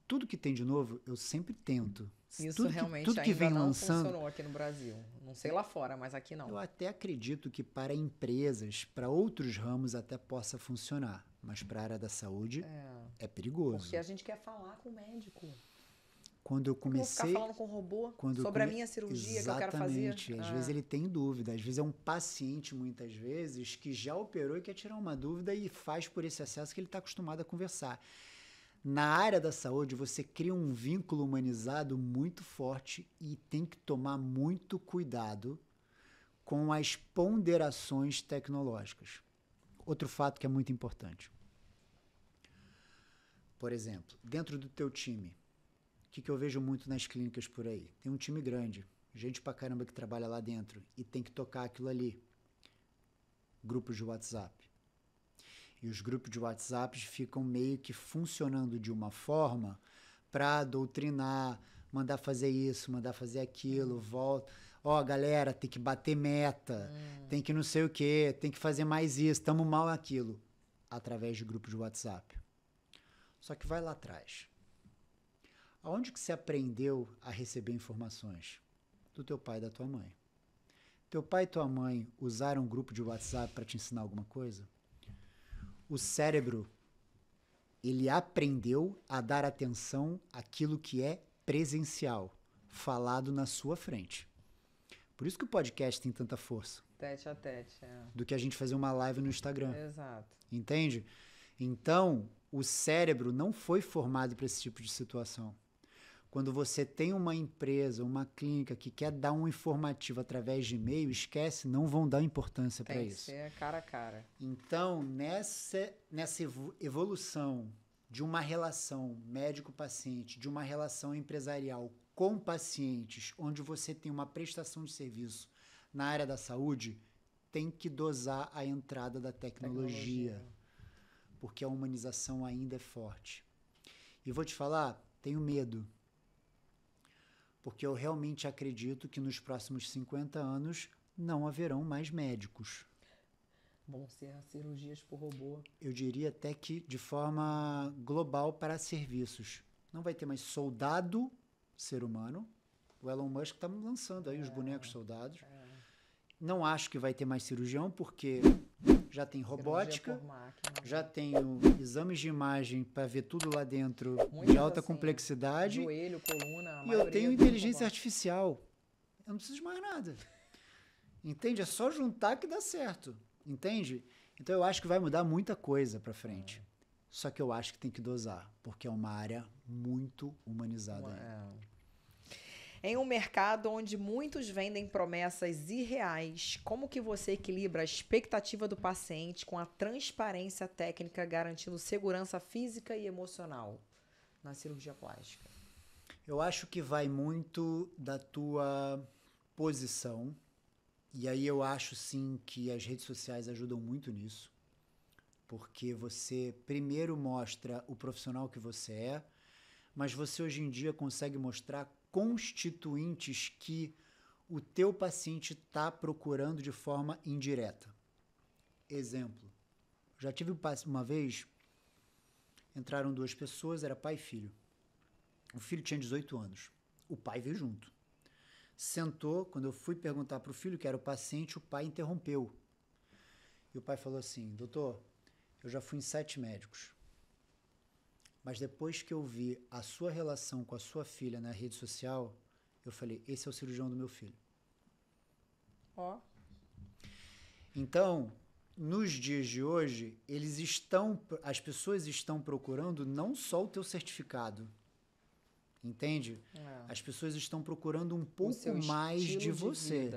tudo que tem de novo, eu sempre tento. Isso realmente tudo que vem lançando, funcionou aqui no Brasil. Não sei lá fora, mas aqui não. Eu até acredito que para empresas, para outros ramos até possa funcionar. Mas para a área da saúde é perigoso. Porque a gente quer falar com o médico. Quando eu comecei... Vou ficar falando com o robô sobre a minha cirurgia que eu quero fazer. Exatamente. Às vezes ele tem dúvida. Às vezes é um paciente, muitas vezes, que já operou e quer tirar uma dúvida e faz por esse acesso que ele está acostumado a conversar. Na área da saúde, você cria um vínculo humanizado muito forte e tem que tomar muito cuidado com as ponderações tecnológicas. Outro fato que é muito importante. Por exemplo, dentro do teu time, o que eu vejo muito nas clínicas por aí? Tem um time grande, gente pra caramba que trabalha lá dentro e tem que tocar aquilo ali. Grupos de WhatsApp. E os grupos de WhatsApp ficam meio que funcionando de uma forma para doutrinar, mandar fazer isso, mandar fazer aquilo, volta. Ó, galera, tem que bater meta, tem que não sei o quê, tem que fazer mais isso, estamos mal naquilo. Através de grupos de WhatsApp. Só que vai lá atrás. Aonde que você aprendeu a receber informações? Do teu pai e da tua mãe. Teu pai e tua mãe usaram um grupo de WhatsApp para te ensinar alguma coisa? O cérebro, ele aprendeu a dar atenção àquilo que é presencial, falado na sua frente. Por isso que o podcast tem tanta força. Tete a tete, do que a gente fazer uma live no Instagram. Exato. Entende? Então, o cérebro não foi formado para esse tipo de situação. Quando você tem uma empresa, uma clínica que quer dar um informativo através de e-mail, esquece, não vão dar importância para isso. Tem que ser cara a cara. Então, nessa evolução de uma relação médico-paciente, de uma relação empresarial com pacientes, onde você tem uma prestação de serviço na área da saúde, tem que dosar a entrada da tecnologia. Porque a humanização ainda é forte. E vou te falar, tenho medo. Porque eu realmente acredito que nos próximos 50 anos não haverão mais médicos. Vão ser cirurgias por robô. Eu diria até que de forma global para serviços. Não vai ter mais soldado ser humano. O Elon Musk está lançando aí os bonecos soldados. Não acho que vai ter mais cirurgião, porque já tem robótica, já tem exames de imagem para ver tudo lá dentro de alta complexidade. Joelho, coluna, e eu tenho inteligência artificial. Eu não preciso de mais nada. Entende? É só juntar que dá certo. Entende? Então eu acho que vai mudar muita coisa para frente. Só que eu acho que tem que dosar, porque é uma área muito humanizada ainda. Em um mercado onde muitos vendem promessas irreais, como que você equilibra a expectativa do paciente com a transparência técnica, garantindo segurança física e emocional na cirurgia plástica? Eu acho que vai muito da tua posição, e aí eu acho sim que as redes sociais ajudam muito nisso, porque você primeiro mostra o profissional que você é, mas você hoje em dia consegue mostrar constituintes que o teu paciente está procurando de forma indireta. Exemplo, já tive uma vez, entraram duas pessoas, era pai e filho. O filho tinha 18 anos, o pai veio junto. Sentou, quando eu fui perguntar para o filho, que era o paciente, o pai interrompeu. E o pai falou assim, doutor, eu já fui em 7 médicos. Mas depois que eu vi a sua relação com a sua filha na rede social, eu falei, esse é o cirurgião do meu filho. Ó. Então, nos dias de hoje, as pessoas estão procurando não só o teu certificado, entende? As pessoas estão procurando um pouco mais de você.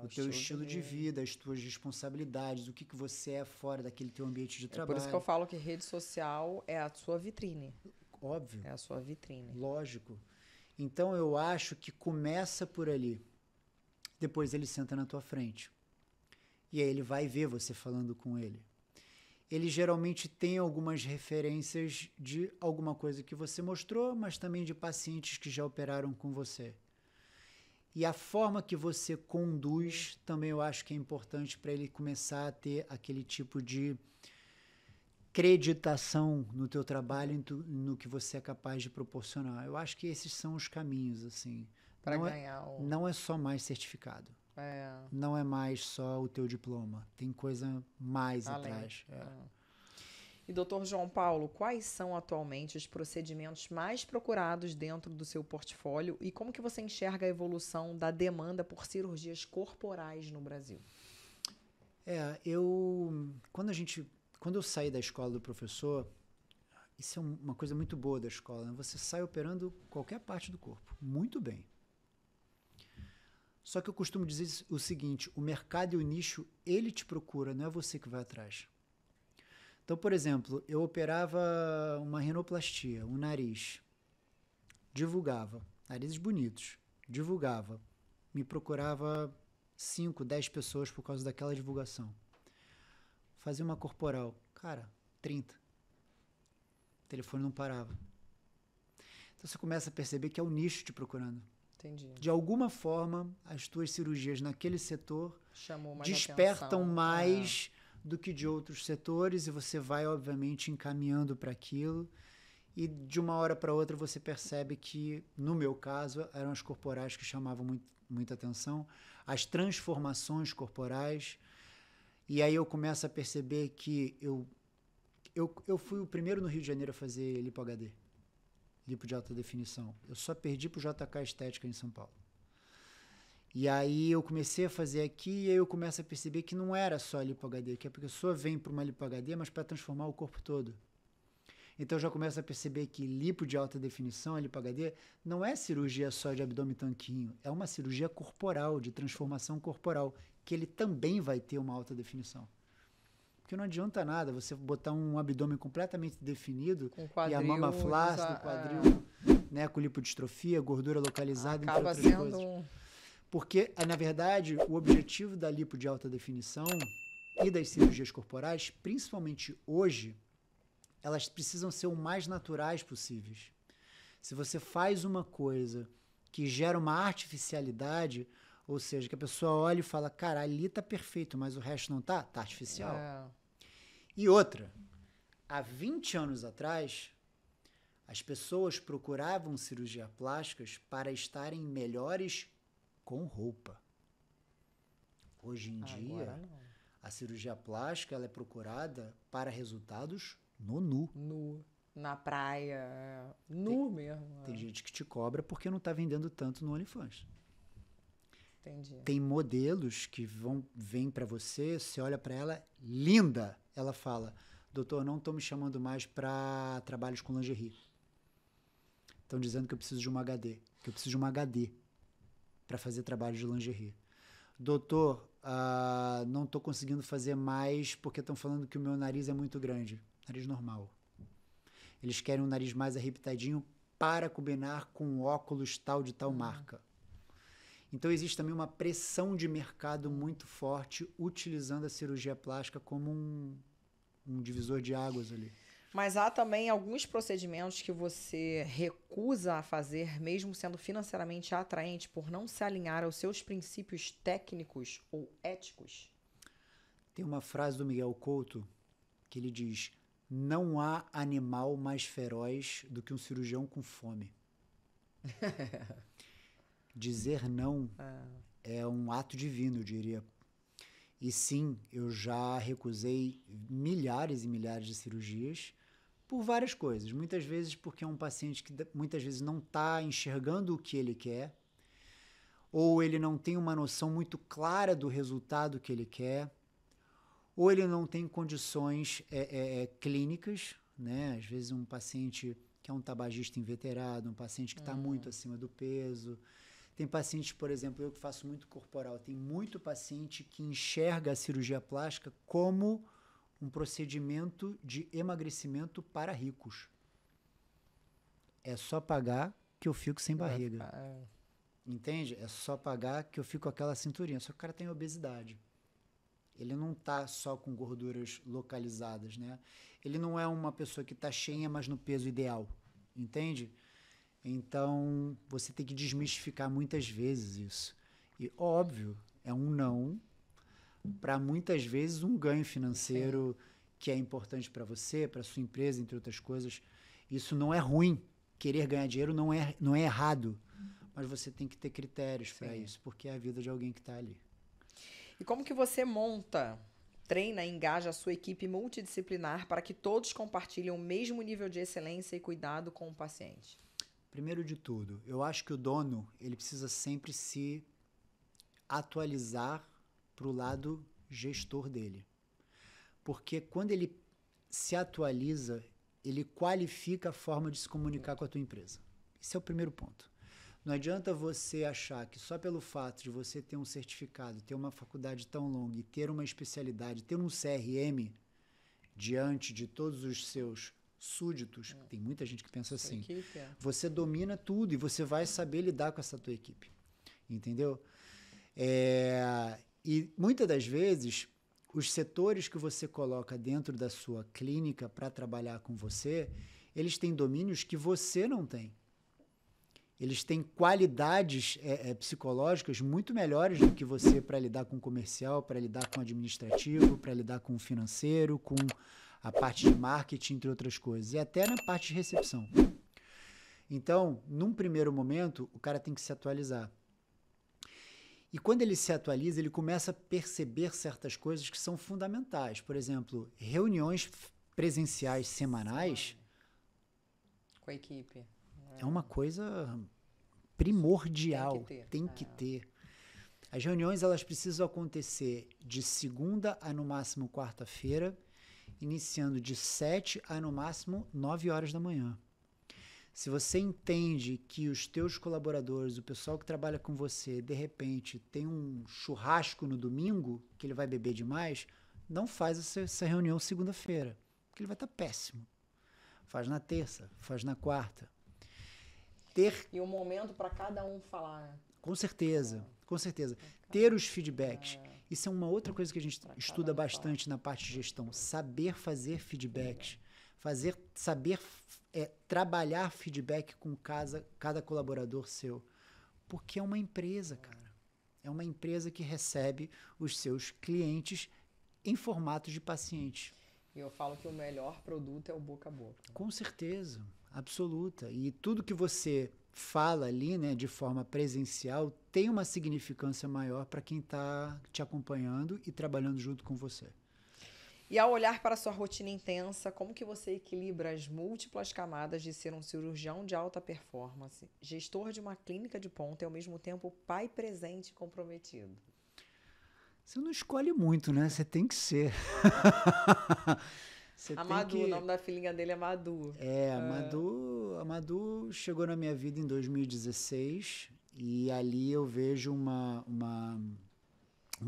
O teu estilo de vida, as tuas responsabilidades, o que você é fora daquele teu ambiente de trabalho. Por isso que eu falo que rede social é a sua vitrine. Óbvio. É a sua vitrine. Lógico. Então, eu acho que começa por ali. Depois ele senta na tua frente. E aí ele vai ver você falando com ele. Ele geralmente tem algumas referências de alguma coisa que você mostrou, mas também de pacientes que já operaram com você. E a forma que você conduz também eu acho que é importante para ele começar a ter aquele tipo de creditação no teu trabalho, no que você é capaz de proporcionar. Eu acho que esses são os caminhos, assim. Para ganhar não é só mais certificado. Não é mais só o teu diploma. Tem coisa mais atrás. E, doutor João Paulo, quais são atualmente os procedimentos mais procurados dentro do seu portfólio e como que você enxerga a evolução da demanda por cirurgias corporais no Brasil? Quando eu saí da escola do professor, isso é uma coisa muito boa da escola, né? Você sai operando qualquer parte do corpo, muito bem. Só que eu costumo dizer o seguinte, o mercado e o nicho, ele te procura, não é você que vai atrás. Então, por exemplo, eu operava uma rinoplastia, um nariz, divulgava, narizes bonitos, divulgava, me procurava 5, 10 pessoas por causa daquela divulgação. Fazia uma corporal, cara, 30. O telefone não parava. Então você começa a perceber que é o nicho te procurando. Entendi. De alguma forma, as tuas cirurgias naquele setor atenção. despertam mais do que de outros setores e você vai, obviamente, encaminhando para aquilo e de uma hora para outra você percebe que, no meu caso, eram as corporais que chamavam muita atenção, as transformações corporais, e aí eu começo a perceber que eu fui o primeiro no Rio de Janeiro a fazer lipo HD, lipo de alta definição. Eu só perdi pro JK Estética em São Paulo. E aí eu comecei a fazer aqui e aí eu começo a perceber que não era só lipo HD, que a pessoa vem para uma lipo HD, mas para transformar o corpo todo. Então eu já começo a perceber que lipo de alta definição, a lipo HD, não é cirurgia só de abdômen tanquinho, é uma cirurgia corporal, de transformação corporal, que ele também vai ter uma alta definição. Porque não adianta nada você botar um abdômen completamente definido e a mama flácida, o quadril, né, com lipodistrofia, gordura localizada, entre outras coisas. Porque, na verdade, o objetivo da lipo de alta definição e das cirurgias corporais, principalmente hoje, elas precisam ser o mais naturais possíveis. Se você faz uma coisa que gera uma artificialidade, ou seja, que a pessoa olha e fala, cara, ali tá perfeito, mas o resto não tá? Tá artificial. E outra, há 20 anos atrás, as pessoas procuravam cirurgias plásticas para estarem melhores com roupa. Hoje em dia, a cirurgia plástica ela é procurada para resultados no nu. Nu. Na praia. Nu mesmo. Tem gente que te cobra porque não está vendendo tanto no OnlyFans. Entendi. Tem modelos que vêm para você olha para ela, linda. Ela fala, doutor, não estou me chamando mais para trabalhos com lingerie. Estão dizendo que eu preciso de uma HD. Que eu preciso de uma HD para fazer trabalho de lingerie. Doutor, não estou conseguindo fazer mais porque estão falando que o meu nariz é muito grande. Nariz normal. Eles querem um nariz mais arrebitadinho para combinar com óculos tal de tal marca. Então existe também uma pressão de mercado muito forte utilizando a cirurgia plástica como um divisor de águas ali. Mas há também alguns procedimentos que você recusa a fazer, mesmo sendo financeiramente atraente, por não se alinhar aos seus princípios técnicos ou éticos? Tem uma frase do Miguel Couto que ele diz, não há animal mais feroz do que um cirurgião com fome. Dizer não é um ato divino, eu diria. E sim, eu já recusei milhares e milhares de cirurgias por várias coisas. Muitas vezes porque é um paciente que muitas vezes não está enxergando o que ele quer, ou ele não tem uma noção muito clara do resultado que ele quer, ou ele não tem condições clínicas, né? Às vezes um paciente que é um tabagista inveterado, um paciente que está muito acima do peso. Tem pacientes, por exemplo, eu que faço muito corporal, tem muito paciente que enxerga a cirurgia plástica como um procedimento de emagrecimento para ricos. É só pagar que eu fico sem barriga. Entende? É só pagar que eu fico com aquela cinturinha. Só que o cara tem obesidade. Ele não está só com gorduras localizadas, né? Ele não é uma pessoa que está cheia, mas no peso ideal. Entende? Então, você tem que desmistificar muitas vezes isso. E, óbvio, é um não para muitas vezes um ganho financeiro que é importante para você, para sua empresa, entre outras coisas. Isso não é ruim. Querer ganhar dinheiro não é errado. Mas você tem que ter critérios para isso, porque é a vida de alguém que está ali. E como que você monta, treina e engaja a sua equipe multidisciplinar para que todos compartilhem o mesmo nível de excelência e cuidado com o paciente? Primeiro de tudo, eu acho que o dono ele precisa sempre se atualizar para o lado gestor dele. Porque quando ele se atualiza, ele qualifica a forma de se comunicar com a tua empresa. Esse é o primeiro ponto. Não adianta você achar que só pelo fato de você ter um certificado, ter uma faculdade tão longa e ter uma especialidade, ter um CRM diante de todos os seus súditos, tem muita gente que pensa assim, você domina tudo e você vai saber lidar com essa tua equipe. Entendeu? E muitas das vezes, os setores que você coloca dentro da sua clínica para trabalhar com você, eles têm domínios que você não tem. Eles têm qualidades psicológicas muito melhores do que você para lidar com o comercial, para lidar com o administrativo, para lidar com o financeiro, com a parte de marketing, entre outras coisas. E até na parte de recepção. Então, num primeiro momento, o cara tem que se atualizar. E quando ele se atualiza, ele começa a perceber certas coisas que são fundamentais. Por exemplo, reuniões presenciais semanais. Com a equipe. É uma coisa primordial. Tem que ter. As reuniões elas precisam acontecer de segunda a no máximo quarta-feira, iniciando de 7 a no máximo 9 horas da manhã. Se você entende que os teus colaboradores, o pessoal que trabalha com você, de repente tem um churrasco no domingo, que ele vai beber demais, não faz essa reunião segunda-feira, porque ele vai estar péssimo. Faz na terça, faz na quarta. E um momento para cada um falar. Com certeza, com certeza. Ter os feedbacks. Isso é uma outra coisa que a gente estuda bastante na parte de gestão. Saber fazer feedbacks. Saber trabalhar feedback com cada colaborador seu. Porque é uma empresa, cara. É uma empresa que recebe os seus clientes em formato de paciente. E eu falo que o melhor produto é o boca a boca. Com certeza, absoluta. E tudo que você fala ali, né, de forma presencial, tem uma significância maior para quem está te acompanhando e trabalhando junto com você. E ao olhar para a sua rotina intensa, como que você equilibra as múltiplas camadas de ser um cirurgião de alta performance, gestor de uma clínica de ponta e ao mesmo tempo pai presente e comprometido? Você não escolhe muito, né? Você tem que ser. A Madu, o nome da filhinha dele é Madu. A Madu chegou na minha vida em 2016 e ali eu vejo uma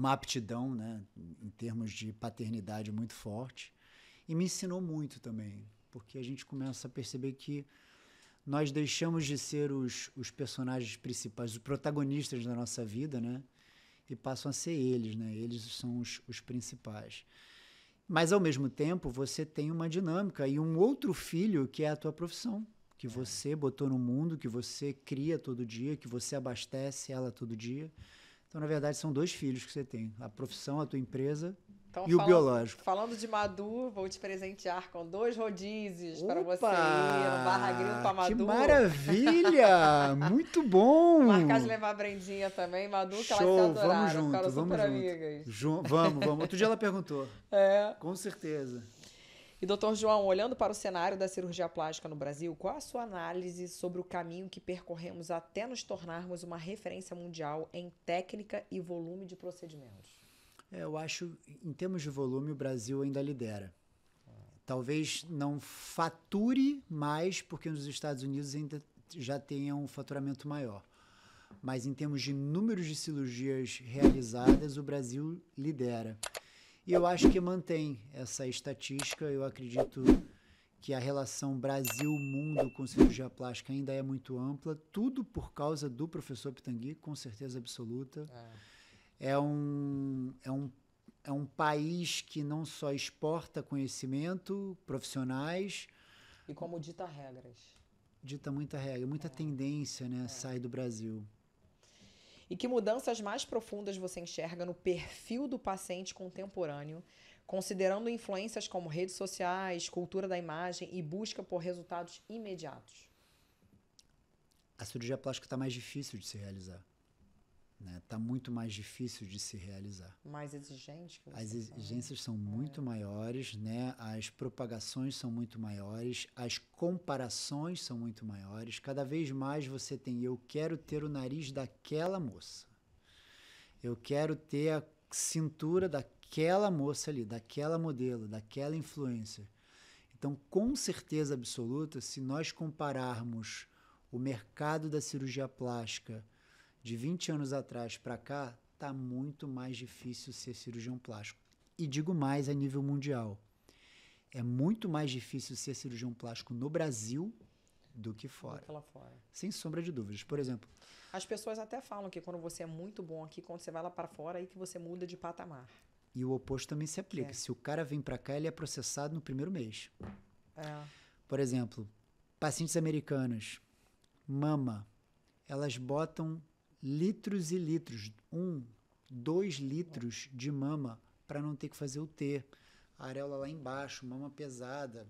aptidão, né, em termos de paternidade muito forte e me ensinou muito também, porque a gente começa a perceber que nós deixamos de ser os personagens principais, os protagonistas da nossa vida, né, e passam a ser eles, né, eles são os principais. Mas, ao mesmo tempo, você tem uma dinâmica e um outro filho que é a tua profissão, que você botou no mundo, que você cria todo dia, que você abastece ela todo dia. Então, na verdade, são 2 filhos que você tem. A profissão, a tua empresa e o biológico. Falando de Madu, vou te presentear com 2 rodízios para você ir no Barra Grilo com a Madu. Que maravilha! Muito bom! Marcar de levar a Brendinha também, Madu, que show, elas se adoraram, vamos junto, ficaram vamos super junto. amigas. Vamos. Outro dia ela perguntou. Com certeza. E, doutor João, olhando para o cenário da cirurgia plástica no Brasil, qual a sua análise sobre o caminho que percorremos até nos tornarmos uma referência mundial em técnica e volume de procedimentos? Eu acho, em termos de volume, o Brasil ainda lidera. Talvez não fature mais, porque nos Estados Unidos ainda já tenha um faturamento maior. Mas em termos de números de cirurgias realizadas, o Brasil lidera. E eu acho que mantém essa estatística. Eu acredito que a relação Brasil-mundo com cirurgia plástica ainda é muito ampla, tudo por causa do professor Pitangui, com certeza absoluta. É um país que não só exporta conhecimento, profissionais... E como dita regras. Dita muita regra, muita tendência, né, sai do Brasil. E que mudanças mais profundas você enxerga no perfil do paciente contemporâneo, considerando influências como redes sociais, cultura da imagem e busca por resultados imediatos? A cirurgia plástica está mais difícil de se realizar. Está muito mais difícil de se realizar. Mais exigente? As exigências são muito maiores, né? As propagações são muito maiores, as comparações são muito maiores. Cada vez mais você tem, eu quero ter o nariz daquela moça. Eu quero ter a cintura daquela moça ali, daquela modelo, daquela influencer. Então, com certeza absoluta, se nós compararmos o mercado da cirurgia plástica de 20 anos atrás para cá, está muito mais difícil ser cirurgião plástico. E digo mais a nível mundial. É muito mais difícil ser cirurgião plástico no Brasil do que fora. Lá fora. Sem sombra de dúvidas. Por exemplo... As pessoas até falam que quando você é muito bom aqui, quando você vai lá para fora, aí que você muda de patamar. E o oposto também se aplica. Se o cara vem para cá, ele é processado no primeiro mês. Por exemplo, pacientes americanas, mama, elas botam litros e litros, 2 litros de mama para não ter que fazer o T. A areola lá embaixo, mama pesada,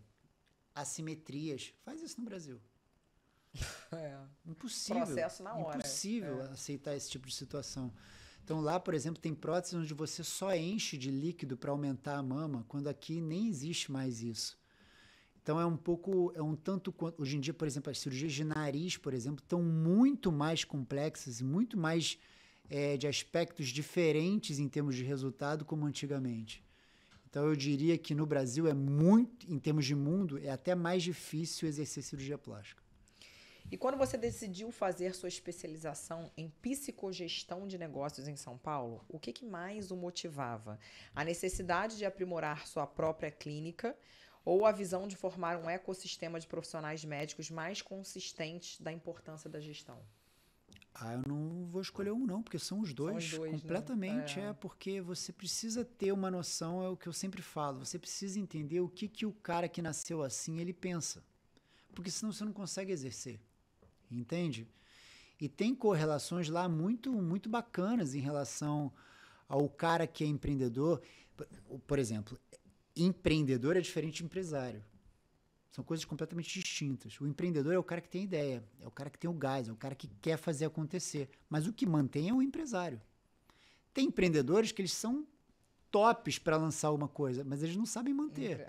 assimetrias. Faz isso no Brasil. Impossível. Processo na hora. Impossível aceitar esse tipo de situação. Então lá, por exemplo, tem próteses onde você só enche de líquido para aumentar a mama, quando aqui nem existe mais isso. Então é um tanto quanto... Hoje em dia, por exemplo, as cirurgias de nariz, por exemplo, estão muito mais complexas e muito mais de aspectos diferentes em termos de resultado como antigamente. Então eu diria que no Brasil em termos de mundo, é até mais difícil exercer cirurgia plástica. E quando você decidiu fazer sua especialização em psicogestão de negócios em São Paulo, o que mais o motivava? A necessidade de aprimorar sua própria clínica ou a visão de formar um ecossistema de profissionais médicos mais consistentes da importância da gestão? Eu não vou escolher um não, porque são os dois completamente, né? Porque você precisa ter uma noção, é o que eu sempre falo, você precisa entender o que o cara que nasceu assim, ele pensa, porque senão você não consegue exercer, entende? E tem correlações lá muito, muito bacanas em relação ao cara que é empreendedor. Por exemplo, empreendedor é diferente de empresário. São coisas completamente distintas. O empreendedor é o cara que tem ideia, é o cara que tem o gás, é o cara que quer fazer acontecer. Mas o que mantém é o empresário. Tem empreendedores que eles são tops para lançar uma coisa, mas eles não sabem manter.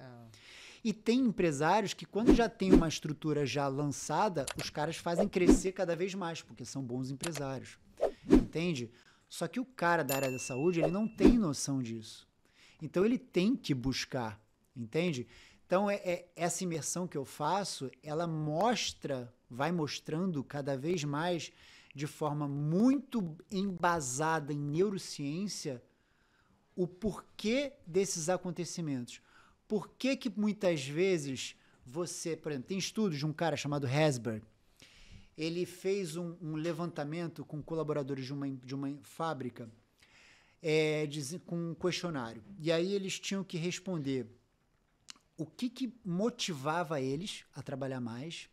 E tem empresários que, quando já tem uma estrutura já lançada, os caras fazem crescer cada vez mais, porque são bons empresários. Entende? Só que o cara da área da saúde, ele não tem noção disso. Então, ele tem que buscar, entende? Então, essa imersão que eu faço, ela vai mostrando cada vez mais, de forma muito embasada em neurociência, o porquê desses acontecimentos. Por que muitas vezes você... Por exemplo, tem estudos de um cara chamado Herzberg. Ele fez um levantamento com colaboradores de uma fábrica com um questionário. E aí eles tinham que responder o que motivava eles a trabalhar mais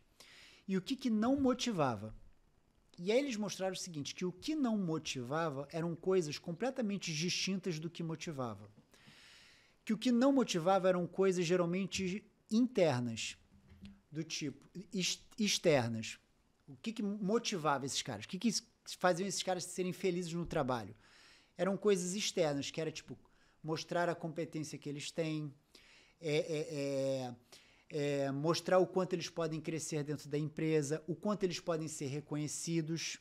e o que não motivava. E aí eles mostraram o seguinte, que o que não motivava eram coisas completamente distintas do que motivava. Que o que não motivava eram coisas geralmente internas, do tipo, externas. O que motivava esses caras? O que faziam esses caras serem felizes no trabalho? Eram coisas externas, que era tipo, mostrar a competência que eles têm, mostrar o quanto eles podem crescer dentro da empresa, o quanto eles podem ser reconhecidos.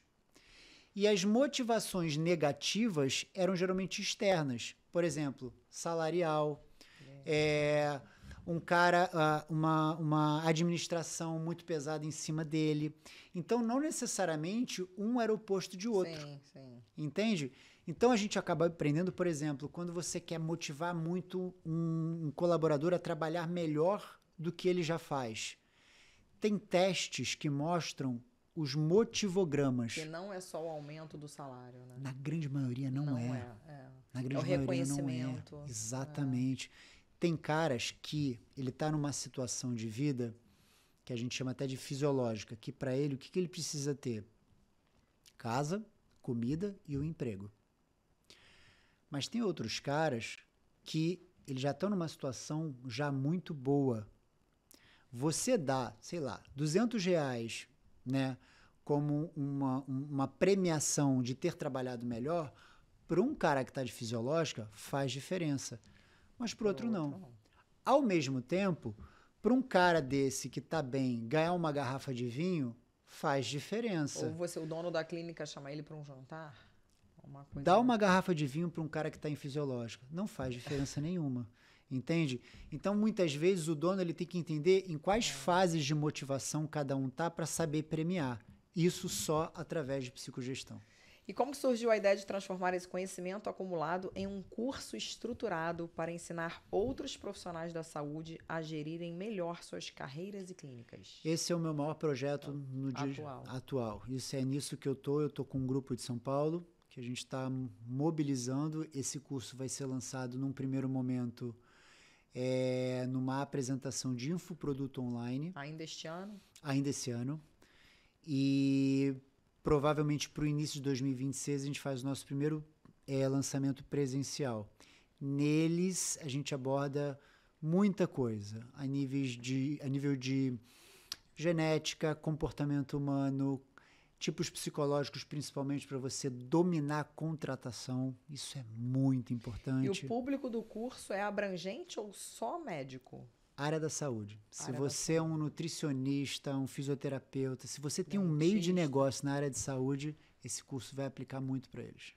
E as motivações negativas eram geralmente externas, por exemplo, salarial, um cara, uma administração muito pesada em cima dele. Então, não necessariamente um era o oposto de outro. Sim, sim. Entende? Então, a gente acaba aprendendo, por exemplo, quando você quer motivar muito um colaborador a trabalhar melhor do que ele já faz. Tem testes que mostram os motivogramas. Que não é só o aumento do salário, né? Na grande maioria não é. Na grande É o maioria reconhecimento. não é. Exatamente. Tem caras que ele está numa situação de vida que a gente chama até de fisiológica, que para ele, o que ele precisa ter? Casa, comida e um emprego. Mas tem outros caras que eles já estão numa situação já muito boa. Você dá, sei lá, R$200, né, como uma premiação de ter trabalhado melhor, para um cara que está de fisiológica, faz diferença. Mas para outro não. Ao mesmo tempo, para um cara desse que está bem, ganhar uma garrafa de vinho, faz diferença. Ou o dono da clínica chama ele para um jantar? Dá uma garrafa de vinho para um cara que está em fisiológica. Não faz diferença nenhuma. Entende? Então, muitas vezes, o dono ele tem que entender em quais fases de motivação cada um tá para saber premiar. Isso só através de psicogestão. E como surgiu a ideia de transformar esse conhecimento acumulado em um curso estruturado para ensinar outros profissionais da saúde a gerirem melhor suas carreiras e clínicas? Esse é o meu maior projeto no dia atual. Isso é nisso que eu tô com um grupo de São Paulo, que a gente está mobilizando. Esse curso vai ser lançado num primeiro momento numa apresentação de infoproduto online. Ainda este ano? Ainda esse ano. E provavelmente para o início de 2026 a gente faz o nosso primeiro lançamento presencial. Neles a gente aborda muita coisa, a nível de genética, comportamento humano, tipos psicológicos, principalmente para você dominar a contratação. Isso é muito importante. E o público do curso é abrangente ou só médico? Área da saúde. Se você é um nutricionista, um fisioterapeuta, se você tem um meio de negócio na área de saúde, esse curso vai aplicar muito para eles.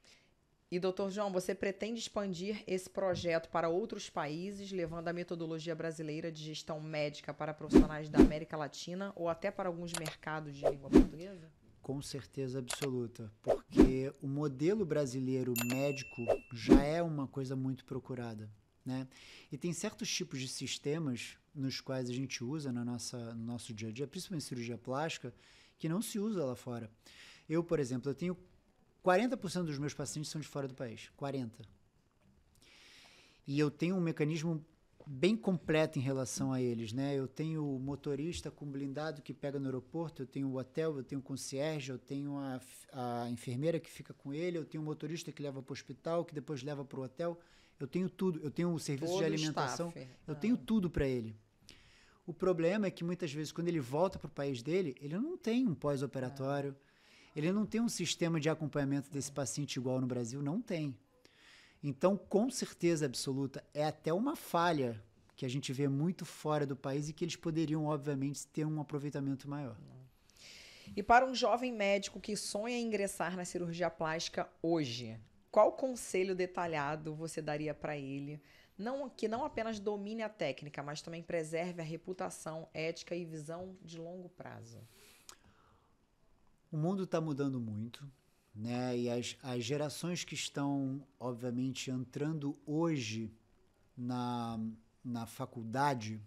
E, doutor João, você pretende expandir esse projeto para outros países, levando a metodologia brasileira de gestão médica para profissionais da América Latina ou até para alguns mercados de língua portuguesa? Com certeza absoluta, porque o modelo brasileiro médico já é uma coisa muito procurada, né? E tem certos tipos de sistemas nos quais a gente usa no nosso dia a dia, principalmente cirurgia plástica, que não se usa lá fora. Eu, por exemplo, eu tenho 40% dos meus pacientes são de fora do país, 40%. E eu tenho um mecanismo bem completo em relação a eles, né? Eu tenho o motorista com blindado que pega no aeroporto, eu tenho o hotel, eu tenho o concierge, eu tenho a enfermeira que fica com ele, eu tenho o motorista que leva para o hospital, que depois leva para o hotel. Eu tenho tudo, eu tenho o serviço de alimentação, eu tenho tudo para ele. O problema é que muitas vezes quando ele volta para o país dele, ele não tem um pós-operatório, ele não tem um sistema de acompanhamento desse paciente igual no Brasil, não tem. Então, com certeza absoluta, é até uma falha que a gente vê muito fora do país e que eles poderiam, obviamente, ter um aproveitamento maior. E para um jovem médico que sonha em ingressar na cirurgia plástica hoje, qual conselho detalhado você daria para ele, que não apenas domine a técnica, mas também preserve a reputação, ética e visão de longo prazo? O mundo está mudando muito, né? E as gerações que estão, obviamente, entrando hoje na faculdade,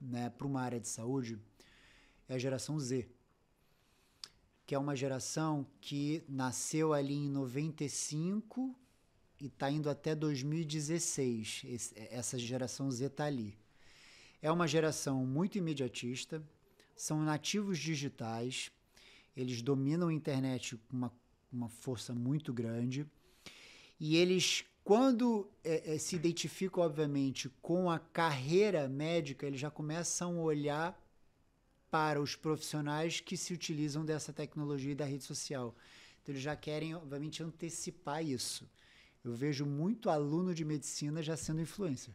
né, para uma área de saúde, é a geração Z, que é uma geração que nasceu ali em 95 e está indo até 2016. Essa geração Z está ali. É uma geração muito imediatista, são nativos digitais, eles dominam a internet com uma força muito grande e eles, quando se identificam, obviamente, com a carreira médica, eles já começam a olhar para os profissionais que se utilizam dessa tecnologia e da rede social. Então, eles já querem, obviamente, antecipar isso. Eu vejo muito aluno de medicina já sendo influencer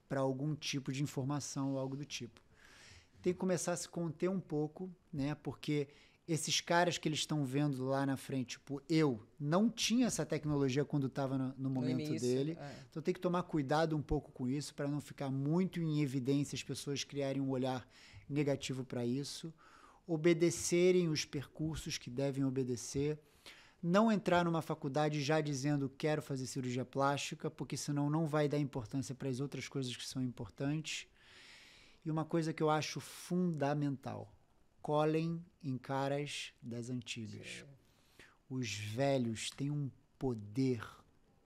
para algum tipo de informação ou algo do tipo. Tem que começar a se conter um pouco, né? Porque esses caras que eles estão vendo lá na frente, tipo, eu não tinha essa tecnologia quando estava no momento início, dele. Então tem que tomar cuidado um pouco com isso para não ficar muito em evidência as pessoas criarem um olhar negativo para isso. Obedecerem os percursos que devem obedecer. Não entrar numa faculdade já dizendo quero fazer cirurgia plástica, porque senão não vai dar importância para as outras coisas que são importantes. E uma coisa que eu acho fundamental: colhem em caras das antigas. Sim. Os velhos têm um poder,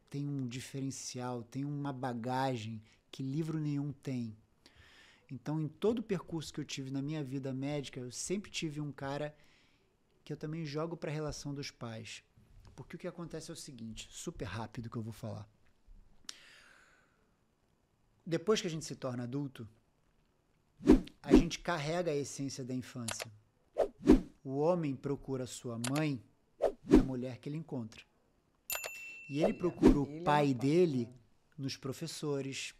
têm um diferencial, têm uma bagagem que livro nenhum tem. Então, em todo o percurso que eu tive na minha vida médica, eu sempre tive um cara que eu também jogo para a relação dos pais. Porque o que acontece é o seguinte, super rápido que eu vou falar. Depois que a gente se torna adulto, a gente carrega a essência da infância. O homem procura sua mãe na mulher que ele encontra. E ele procura o pai dele nos professores,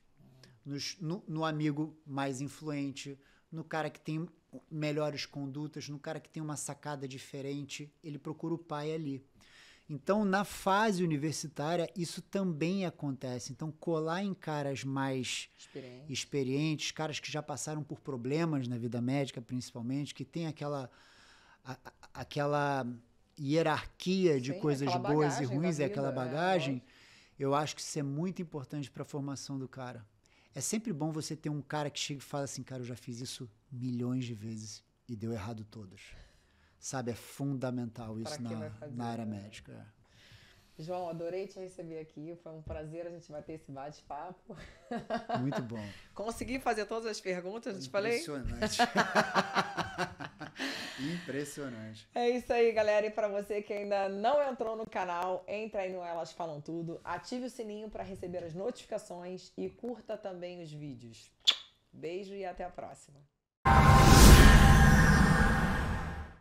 no amigo mais influente, no cara que tem melhores condutas, no cara que tem uma sacada diferente. Ele procura o pai ali. Então, na fase universitária, isso também acontece. Então, colar em caras mais experientes, caras que já passaram por problemas na vida médica, principalmente, que tem aquela hierarquia de coisas boas e ruins, aquela bagagem, eu acho que isso é muito importante para a formação do cara. É sempre bom você ter um cara que chega e fala assim, cara, eu já fiz isso milhões de vezes e deu errado todas. Sabe, é fundamental isso na área médica. João, adorei te receber aqui. Foi um prazer a gente bater esse bate-papo. Muito bom. Consegui fazer todas as perguntas, te falei? Impressionante. Impressionante. É isso aí, galera. E para você que ainda não entrou no canal, entra aí no Elas Falam Tudo, ative o sininho para receber as notificações e curta também os vídeos. Beijo e até a próxima.